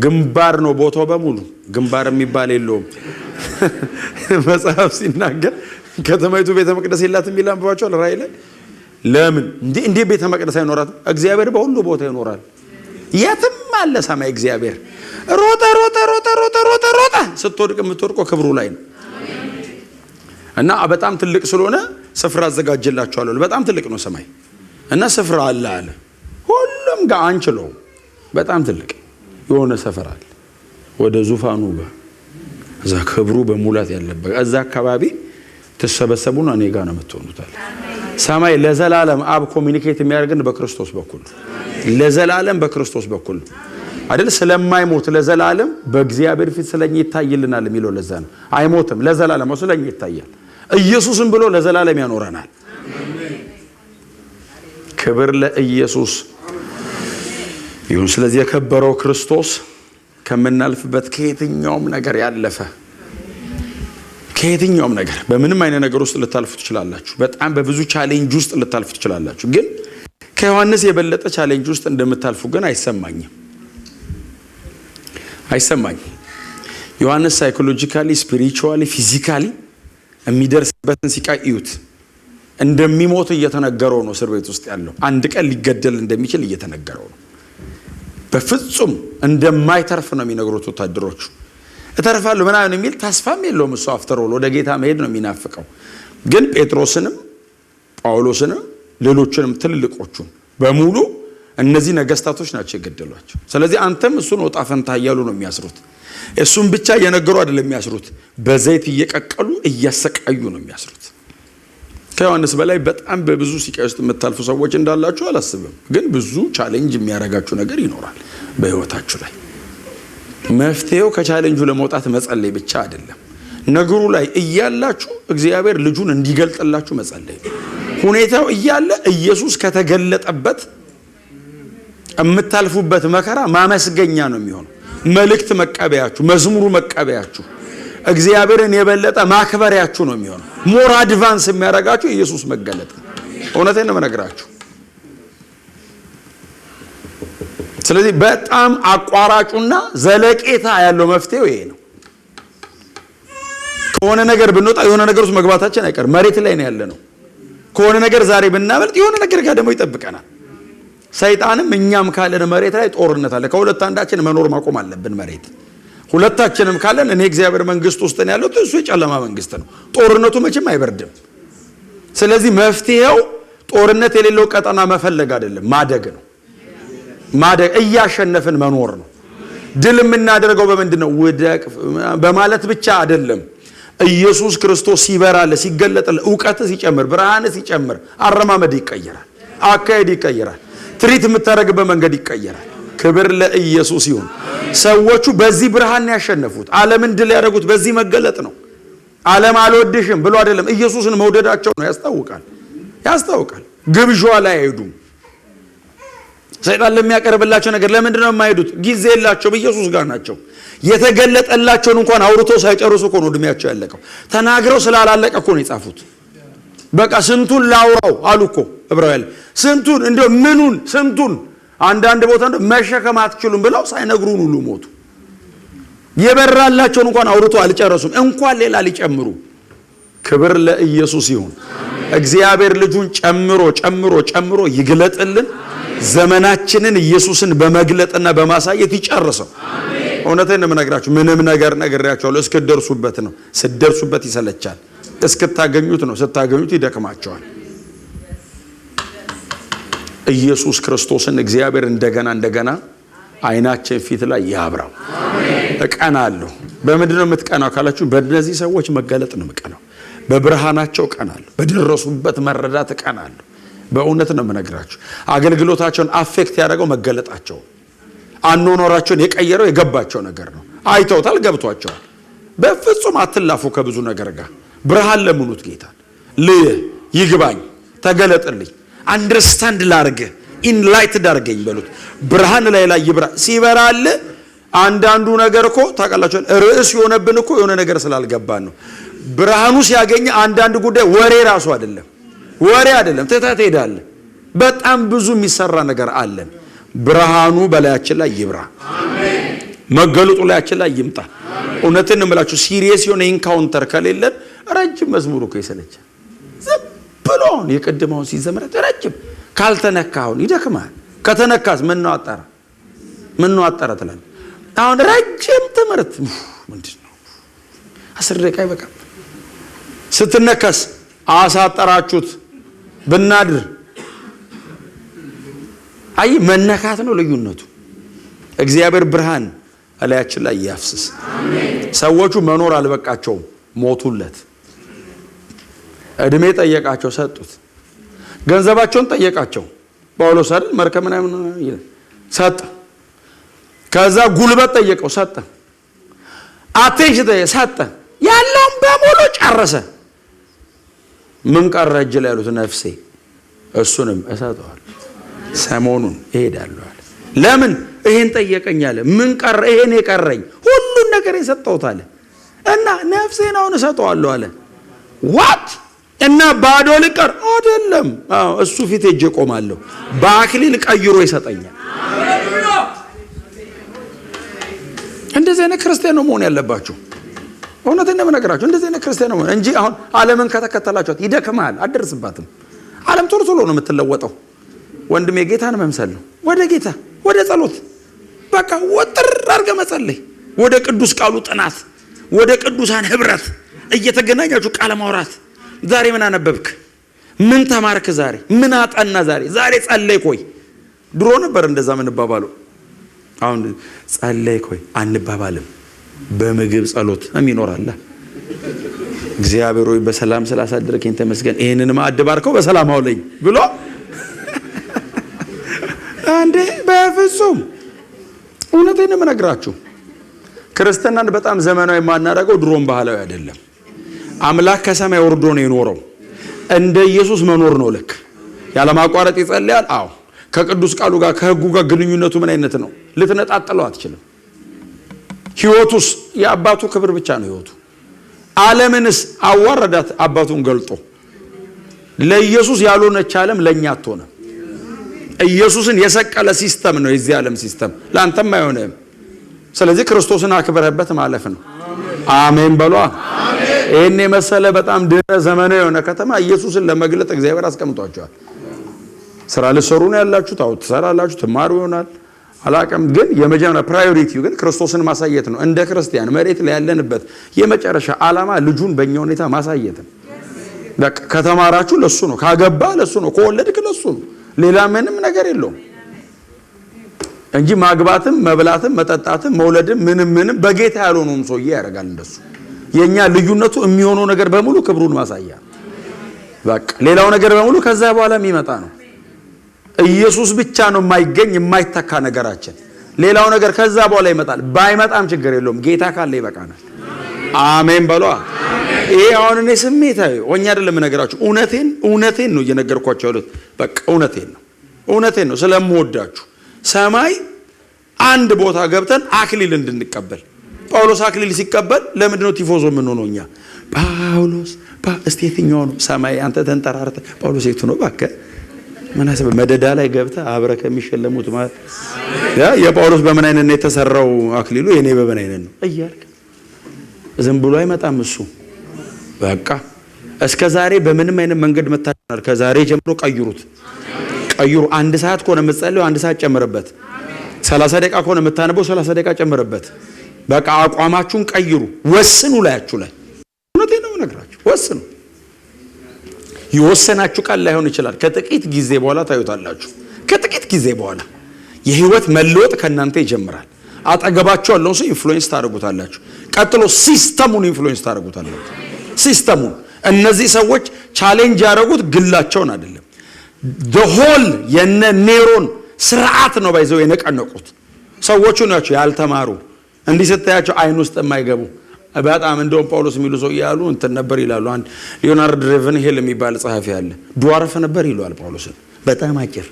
ግንባር ነው ቦታው በሙሉ ግንባር የሚባል የለውም መጽሐፍ ሲናገር ከተማይቱ ቤተ መቅደስ የላትም ይላል አንብባችኋል ራእይ ላይ ለምን እንዴ ቤተ መቅደስ አይኖራትም እግዚአብሔር በሁሉ ቦታ ይኖራል የትም አለ ሰማይ እግዚአብሔር ሮጣ ስትወድቅ የምትወድቀው ክብሩ ላይ ነው እና በጣም ትልቅ ስለሆነ ስፍራ አዘጋጅላችኋለሁ በጣም ትልቅ ነው ሰማይ እና ስፍራ አለ ሁሉም ጋር አንችለው በጣም ትልቅ የሆነ ሰፈር አለ ወደ ዙፋኑ ጋር እዛ ክብሩ በሙላት ያለበት እዛ አካባቢ ተሰበሰቡና እኔ ጋር ነው የምትሆኑታል ሰማይ ለዘላለም አብ ኮሙኒኬት የሚያደርገን በክርስቶስ በኩል ለዘላለም በክርስቶስ በኩል አይደል ስለማይሞት ለዘላለም በእግዚአብሔር ፊት ስለኛ ይታይልናል የሚለው ለዛ ነው አይሞትም ለዘላለም ስለኛ ይታያል ኢየሱስን ብሎ ለዘላለም ያኖረናል ክብር ለኢየሱስ ይሁን ስለዚህ የከበረው ክርስቶስ ከመናልፍበት ከየትኛውም ነገር ያለፈ ከየትኛውም ነገር በምንም አይነት ነገር ውስጥ ልታልፉ ትችላላችሁ በጣም በብዙ ቻሌንጅ ውስጥ ልታልፉ ትችላላችሁ ግን ከዮሐንስ የበለጠ ቻሌንጅ ውስጥ እንደምታልፉ ግን አይሰማኝም ዮሐንስ ሳይኮሎጂካሊ ስፒሪቹዋሊ ፊዚካሊ የሚደርስበትን ሲቃዩት እንደሚሞት እየተነገረው ነው እስር ቤት ውስጥ ያለው አንድ ቀን ሊገደል እንደሚችል እየተነገረው ነው በፍጹም እንደማይተርፍ ነው የሚነግሩት ወታደሮቹ እተርፋለሁ ምናምን የሚል ተስፋም የለውም እሱ አፍተሮል ወደ ጌታ መሄድ ነው የሚናፍቀው ግን ጴጥሮስንም ጳውሎስንም ሌሎችንም ትልልቆቹን በሙሉ እነዚህ ነገስታቶች ናቸው የገደሏቸው ስለዚህ አንተም እሱን ወጣ ፈንታ እያሉ ነው የሚያስሩት እሱን ብቻ እየነገሩ አይደለም የሚያስሩት በዘይት እየቀቀሉ እያሰቃዩ ነው የሚያስሩት ከዮሐንስ በላይ በጣም በብዙ ሲቃይ ውስጥ የምታልፉ ሰዎች እንዳላችሁ አላስብም ግን ብዙ ቻሌንጅ የሚያረጋችሁ ነገር ይኖራል በህይወታችሁ ላይ መፍትሄው ከቻሌንጁ ለመውጣት መጸለይ ብቻ አይደለም ነገሩ ላይ እያላችሁ እግዚአብሔር ልጁን እንዲገልጥላችሁ መጸለይ ሁኔታው እያለ ኢየሱስ ከተገለጠበት የምታልፉበት መከራ ማመስገኛ ነው የሚሆነው መልእክት መቀበያችሁ መዝሙሩ መቀበያችሁ እግዚአብሔርን የበለጠ ማክበሪያችሁ ነው የሚሆነው። ሞር አድቫንስ የሚያደርጋችሁ ኢየሱስ መገለጥ ነው። እውነቴን ነው የምነግራችሁ። ስለዚህ በጣም አቋራጩና ዘለቄታ ያለው መፍትሄው ይሄ ነው። ከሆነ ነገር ብንወጣ የሆነ ነገር ውስጥ መግባታችን አይቀርም። መሬት ላይ ነው ያለነው። ከሆነ ነገር ዛሬ ብናመልጥ የሆነ ነገር ጋር ደግሞ ይጠብቀናል። ሰይጣንም እኛም ካለን መሬት ላይ ጦርነት አለ። ከሁለት አንዳችን መኖር ማቆም አለብን። መሬት ሁለታችንም ካለን እኔ እግዚአብሔር መንግስት ውስጥ ነው ያለው፣ እሱ የጨለማ መንግስት ነው። ጦርነቱ መቼም አይበርድም። ስለዚህ መፍትሄው ጦርነት የሌለው ቀጠና መፈለግ አይደለም፣ ማደግ ነው። ማደግ እያሸነፍን መኖር ነው። ድል የምናደርገው በምንድነው? ውደቅ በማለት ብቻ አይደለም። ኢየሱስ ክርስቶስ ሲበራል፣ ሲገለጥል፣ ዕውቀት ሲጨምር፣ ብርሃን ሲጨምር፣ አረማመድ ይቀየራል፣ አካሄድ ይቀየራል፣ ትሪት የምታደርግበት መንገድ ይቀየራል። ክብር ለኢየሱስ ይሁን። ሰዎቹ በዚህ ብርሃን ያሸነፉት፣ ዓለምን ድል ያደረጉት በዚህ መገለጥ ነው። ዓለም አልወድሽም ብሎ አይደለም፣ ኢየሱስን መውደዳቸው ነው። ያስታውቃል። ግብዣ ላይ አይሄዱም። ሰይጣን ለሚያቀርብላቸው ነገር ለምንድን ነው የማይሄዱት? ጊዜ የላቸውም። ኢየሱስ ጋር ናቸው። የተገለጠላቸውን እንኳን አውርቶ ሳይጨርሱ እኮ ነው እድሜያቸው ያለቀው። ተናግረው ስላላለቀ እኮ ነው የጻፉት። በቃ ስንቱን ላውራው አሉ እኮ ዕብራውያን። ስንቱን እንደው ምኑን ስንቱን አንዳንድ ቦታ እንደው መሸከም አትችሉም ብለው ሳይነግሩን ሁሉ ሞቱ። የበራላቸውን እንኳን አውርቶ አልጨረሱም፣ እንኳን ሌላ ሊጨምሩ። ክብር ለኢየሱስ ይሁን። እግዚአብሔር ልጁን ጨምሮ ጨምሮ ጨምሮ ይግለጥልን። ዘመናችንን ኢየሱስን በመግለጥና በማሳየት ይጨርሰው። እውነቴን ነው የምነግራችሁ። ምንም ነገር ነግሬያችኋለሁ። እስክትደርሱበት ነው። ስትደርሱበት ይሰለቻል። እስክታገኙት ነው። ስታገኙት ይደክማቸዋል። ኢየሱስ ክርስቶስን እግዚአብሔር እንደገና አይናችን ፊት ላይ ያብራው። እቀናለሁ። በምንድን ነው የምትቀናው ካላችሁ፣ በእነዚህ ሰዎች መገለጥ ነው የምቀናው። በብርሃናቸው እቀናለሁ። በደረሱበት መረዳት እቀናለሁ። በእውነት ነው የምነግራችሁ። አገልግሎታቸውን አፌክት ያደረገው መገለጣቸው፣ አኖኖራቸውን የቀየረው የገባቸው ነገር ነው። አይተውታል፣ ገብቷቸዋል። በፍጹም አትላፉ ከብዙ ነገር ጋር። ብርሃን ለምኑት ጌታን። ልየ ይግባኝ፣ ተገለጥልኝ፣ አንደርስታንድ ላርገ፣ ኢንላይት ዳርገኝ በሉት። ብርሃን ላይ ይብራ። ሲበራል አንዳንዱ ነገር እኮ ታውቃላችሁ፣ ርዕስ የሆነብን እኮ የሆነ ነገር ስላልገባን ነው። ብርሃኑ ሲያገኝ አንዳንድ ጉዳይ ወሬ ራሱ አይደለም፣ ትተህ ትሄዳለህ። በጣም ብዙ የሚሰራ ነገር አለን። ብርሃኑ በላያችን ላይ ይብራ። መገለጡ ላያችን ላይ ይምጣ። እውነትን እምላችሁ ሲሪየስ የሆነ ኢንካውንተር ከሌለን ረጅም መዝሙር እኮ ይሰለቻል። ዝም ብሎ የቀደመውን ሲዘምረት ረጅም ካልተነካውን ይደክማል። ከተነካስ ምን ነው አጠረ ትላለህ። አሁን ረጅም ትምህርት ምንድን ነው? 10 ደቂቃ ይበቃል። ስትነካስ አሳጠራችሁት ብናድር። አይ መነካት ነው ልዩነቱ። እግዚአብሔር ብርሃን እላያችን ላይ ያፍስስ። ሰዎቹ መኖር አልበቃቸውም፣ ሞቱለት። እድሜ ጠየቃቸው፣ ሰጡት። ገንዘባቸውን ጠየቃቸው። ጳውሎስ አይደል መርከብ ምናምን ሰጠ። ከዛ ጉልበት ጠየቀው፣ ሰጠ። አቴንሽን ሰጠ። ያለውን በሙሉ ጨረሰ። ምን ቀረ እጅ ላይ ያሉት? ነፍሴ እሱንም እሰጠዋለሁ፣ ሰሞኑን እሄዳለሁ አለ። ለምን ይሄን ጠየቀኝ አለ። ምን ቀረ? ይሄን የቀረኝ ሁሉን ነገር የሰጠሁት አለ እና ነፍሴን አሁን እሰጠዋለሁ አለ። ዋት እና ባዶ ልቀር አይደለም። እሱ ፊት ሄጄ ቆማለሁ፣ በአክሊል ቀይሮ ይሰጠኛል። እንደዚህ አይነት ክርስቲያን ነው መሆን ያለባችሁ። እውነቴን ነው የምነግራችሁ። እንደዚህ አይነት ክርስቲያን ነው እንጂ አሁን ዓለምን ከተከተላችኋት ይደክማል፣ አትደርስባትም። ዓለም ቶሎ ቶሎ ነው የምትለወጠው። ወንድሜ ጌታን መምሰል ነው። ወደ ጌታ ወደ ጸሎት በቃ ወጥር አድርገህ መጸለይ፣ ወደ ቅዱስ ቃሉ ጥናት፣ ወደ ቅዱሳን ህብረት እየተገናኛችሁ ቃል ማውራት። ዛሬ ምን አነበብክ? ምን ተማርክ? ዛሬ ምን አጠና? ዛሬ ጸለይክ ወይ? ድሮ ነበር እንደዛ ምንባባለው። አሁን ጸለይክ ወይ አንባባልም። በምግብ ጸሎት የሚኖራል። እግዚአብሔር ሆይ በሰላም ስላሳደረከኝ ተመስገን፣ ይሄንን ማዕድ ባርከው በሰላም አውለኝ ብሎ አንዴ በፍጹም እውነቴን ነው የምነግራችሁ። ክርስትናን በጣም ዘመናዊ የማናደርገው ድሮም ባህላዊ አይደለም። አምላክ ከሰማይ ወርዶ ነው የኖረው። እንደ ኢየሱስ መኖር ነው። ልክ ያለማቋረጥ ይጸልያል። አዎ ከቅዱስ ቃሉ ጋር ከህጉ ጋር ግንኙነቱ ምን አይነት ነው? ልትነጣጥለው አትችልም። ህይወቱስ የአባቱ ክብር ብቻ ነው ህይወቱ። ዓለምንስ አዋረዳት አባቱን ገልጦ። ለኢየሱስ ያልሆነች ዓለም ለኛ አትሆንም። ኢየሱስን የሰቀለ ሲስተም ነው የዚህ ዓለም ሲስተም፣ ላንተም አይሆንም። ስለዚህ ክርስቶስን አክብረህበት ማለፍ ነው። አሜን በሏ። ይሄን የመሰለ በጣም ድረ ዘመናዊ የሆነ ከተማ ኢየሱስን ለመግለጥ እግዚአብሔር አስቀምጧቸዋል። ስራ ልትሰሩ ነው ያላችሁ፣ ታው ትሰራላችሁ፣ ትማሩ ይሆናል አላቀም። ግን የመጀመሪያ ፕራዮሪቲው ግን ክርስቶስን ማሳየት ነው። እንደ ክርስቲያን መሬት ላይ ያለንበት የመጨረሻ ዓላማ ልጁን በእኛ ሁኔታ ማሳየት ነው። በቃ ከተማራችሁ ለሱ ነው፣ ካገባ ለሱ ነው፣ ከወለድክ ለሱ ነው። ሌላ ምንም ነገር የለውም እንጂ ማግባትም መብላትም መጠጣትም መውለድም ምንም በጌታ ያልሆነውም ሰውዬ ያደርጋል እንደሱ። የኛ ልዩነቱ የሚሆነው ነገር በሙሉ ክብሩን ማሳያ፣ በቃ ሌላው ነገር በሙሉ ከዛ በኋላ የሚመጣ ነው። ኢየሱስ ብቻ ነው የማይገኝ የማይተካ ነገራችን። ሌላው ነገር ከዛ በኋላ ይመጣል። ባይመጣም ችግር የለውም፣ ጌታ ካለ ይበቃናል። አሜን በሏ። ይሄ አሁን እኔ ስሜታዊ ሆኜ አይደለም ነገራችሁ፣ እውነቴን ነው እየነገርኳችሁ ያሉት። በቃ እውነቴን ነው ስለምወዳችሁ። ሰማይ አንድ ቦታ ገብተን አክሊል እንድንቀበል። ጳውሎስ አክሊል ሲቀበል ለምንድን ነው ቲፎዞ የምንሆነው እኛ? ጳውሎስ እስቲ የትኛው ነው ሰማይ? አንተ ተንጠራርተ ጳውሎስ የቱ ነው እባክህ? ምን አሰበ? መደዳ ላይ ገብተህ አብረህ ከሚሸለሙት ማለት የጳውሎስ በምን አይነት ነው የተሰራው አክሊሉ፣ የኔ በምን አይነት ነው እያልክ ዝም ብሎ አይመጣም እሱ። በቃ እስከ ዛሬ በምንም አይነት መንገድ መታችናል። ከዛሬ ጀምሮ ቀይሩ። አንድ ሰዓት ከሆነ የምትጸልዩ አንድ ሰዓት ጨምርበት። 30 ደቂቃ ከሆነ የምታነበው 30 ደቂቃ ጨምርበት። በቃ አቋማችሁን ቀይሩ። ወስኑ። ላያችሁ ላይ እውነቴን ነው ነግራችሁ፣ ወስኑ። የወሰናችሁ ቃል ላይሆን ይችላል። ከጥቂት ጊዜ በኋላ ታዩታላችሁ። ከጥቂት ጊዜ በኋላ የህይወት መለወጥ ከእናንተ ይጀምራል። አጠገባችሁ ያለውን ሰው ኢንፍሉዌንስ ታደርጉታላችሁ። ቀጥሎ ሲስተሙን ኢንፍሉዌንስ ታደርጉታላችሁ። ሲስተሙን እነዚህ ሰዎች ቻሌንጅ ያደረጉት ግላቸውን አይደለም። ሆል የነ ኔሮን ስርዓት ነው ባይዘው የነቀነቁት ሰዎቹ ናቸው። ያልተማሩ እንዲህ ስታያቸው አይን ውስጥ የማይገቡ በጣም እንደውም ጳውሎስ የሚሉ ሰው ያሉ እንትን ነበር ይላሉ። አንድ ሊዮናርድ ሬቨንሄል የሚባል ጸሐፊ አለ። ዱዋርፍ ነበር ይሏል ጳውሎስን። በጣም አጭር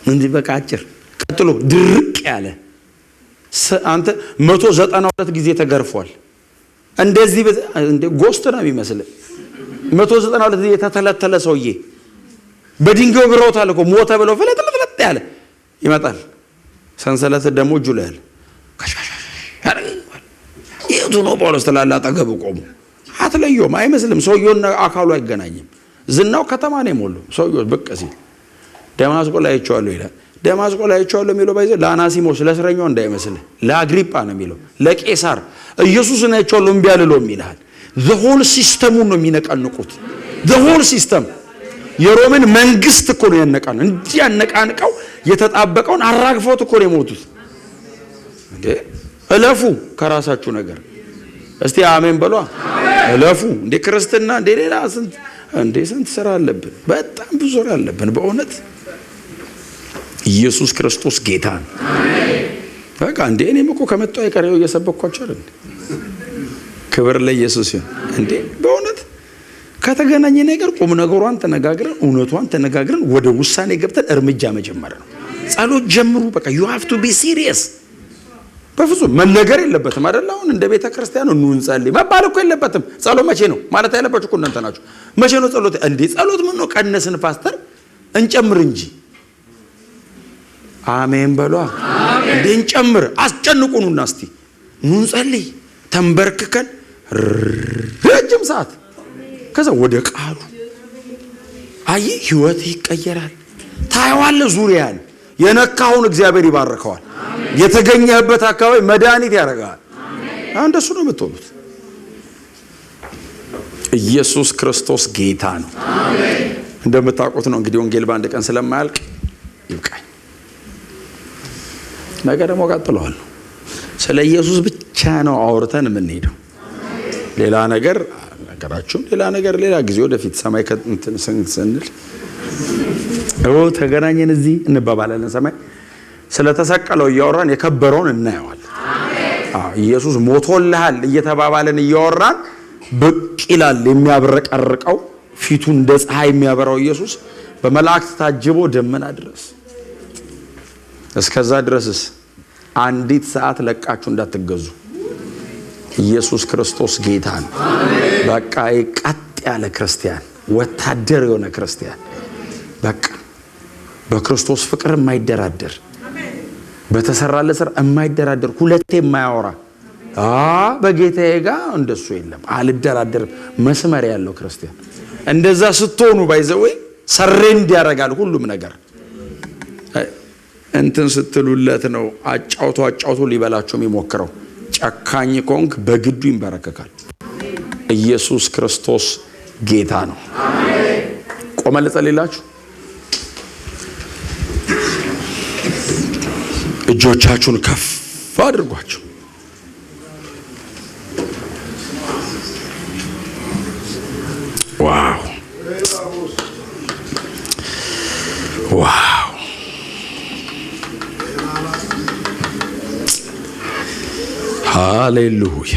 እንዲህ በቃ አጭር። ቀጥሎ ድርቅ ያለ አንተ 192 ጊዜ ተገርፏል። እንደዚህ እንደ ጎስት ነው የሚመስል 192 ጊዜ የተተለተለ ሰውዬ በድንጋይ ግረውታል እኮ ሞተ ብለው ፍለጥ ያለ ይመጣል። ሰንሰለት ደግሞ እጁ ላይ አለ። የቱ ነው ጳውሎስ ትላለህ? አጠገቡ ቆሞ አትለየውም፣ አይመስልም። ሰውየውና አካሉ አይገናኝም። ዝናው ከተማ ነው የሞላው። ሰውየው ብቅ ሲል ደማስቆ ላይ አይቼዋለሁ ይላል። ደማስቆ ላይ አይቼዋለሁ የሚለው ባይዘ ለአናሲሞስ ለእስረኛው እንዳይመስልህ፣ ለአግሪጳ ነው የሚለው፣ ለቄሳር ኢየሱስን አይቼዋለሁ እምቢ አልለውም ይልሃል። ዘሆል ሲስተሙን ነው የሚነቀንቁት። ዘሆል ሲስተም የሮምን መንግስት እኮ ነው ያነቃን። እንዲህ ያነቃንቀው የተጣበቀውን አራግፈውት እኮ ነው የሞቱት። እንዴ እለፉ ከራሳችሁ ነገር። እስቲ አሜን በሏ። እለፉ። እንዴ ክርስትና እንዴ ሌላ ስንት ስራ አለብን። በጣም ብዙ ስራ አለብን በእውነት። ኢየሱስ ክርስቶስ ጌታ ነው። አሜን። በቃ እንዴ እኔም እኮ ከመጣሁ አይቀርው እየሰበኳችሁ አይደል? ክብር ለኢየሱስ ይሁን። እንዴ በእውነት ከተገናኘ ነገር ቁም ነገሯን ተነጋግረን እውነቷን ተነጋግረን ወደ ውሳኔ ገብተን እርምጃ መጀመር ነው። ጸሎት ጀምሩ። በቃ you have to be serious። በፍጹም መነገር የለበትም አይደል? አሁን እንደ ቤተ ክርስቲያን ነው እንጸልይ መባል እኮ የለበትም። ጸሎት መቼ ነው ማለት ያለባችሁ እኮ እናንተ ናችሁ። መቼ ነው ጸሎት? እንዴ ጸሎት ምን ነው ቀነስን ፓስተር እንጨምር እንጂ። አሜን በሏ። እንዴ እንጨምር። አስጨንቁኑና እስቲ እንጸልይ ተንበርክከን ረጅም ሰዓት ከዛ ወደ ቃሉ አይ ህይወት ይቀየራል። ታየዋለህ። ዙሪያን የነካውን እግዚአብሔር ይባርከዋል። የተገኘህበት አካባቢ መድኃኒት ያደርጋል። እንደሱ ነው የምትሆኑት። ኢየሱስ ክርስቶስ ጌታ ነው። አሜን። እንደምታውቁት ነው እንግዲህ ወንጌል በአንድ ቀን ስለማያልቅ ይብቃኝ። ነገ ደግሞ ቀጥለዋል። ስለ ኢየሱስ ብቻ ነው አውርተን የምንሄደው። ሌላ ነገር ነገራችሁም ሌላ ጊዜ ወደፊት ሰማይ ከእንትን ስንል ተገናኘን እዚህ እንባባላለን። ሰማይ ስለተሰቀለው እያወራን የከበረውን እናየዋለን። ኢየሱስ ሞቶልሃል እየተባባለን እያወራን ብቅ ይላል የሚያብረቀርቀው ፊቱ እንደ ፀሐይ የሚያበራው ኢየሱስ በመላእክት ታጅቦ ደመና ድረስ። እስከዛ ድረስስ አንዲት ሰዓት ለቃችሁ እንዳትገዙ። ኢየሱስ ክርስቶስ ጌታ ነው። በቃ ቀጥ ያለ ክርስቲያን፣ ወታደር የሆነ ክርስቲያን፣ በቃ በክርስቶስ ፍቅር የማይደራደር፣ በተሰራለ ስራ የማይደራደር፣ ሁለቴ የማያወራ በጌታዬ ጋር እንደሱ የለም አልደራደርም መስመር ያለው ክርስቲያን። እንደዛ ስትሆኑ ባይዘወይ ሰሬንድ ያደርጋል ሁሉም ነገር። እንትን ስትሉለት ነው አጫውቶ ሊበላችሁ የሚሞክረው። ጨካኝ ኮንክ በግዱ ይንበረከካል። ኢየሱስ ክርስቶስ ጌታ ነው። ቆመ ልጸልይላችሁ። እጆቻችሁን ከፍ አድርጓችሁ ዋው ዋው ሃሌሉያ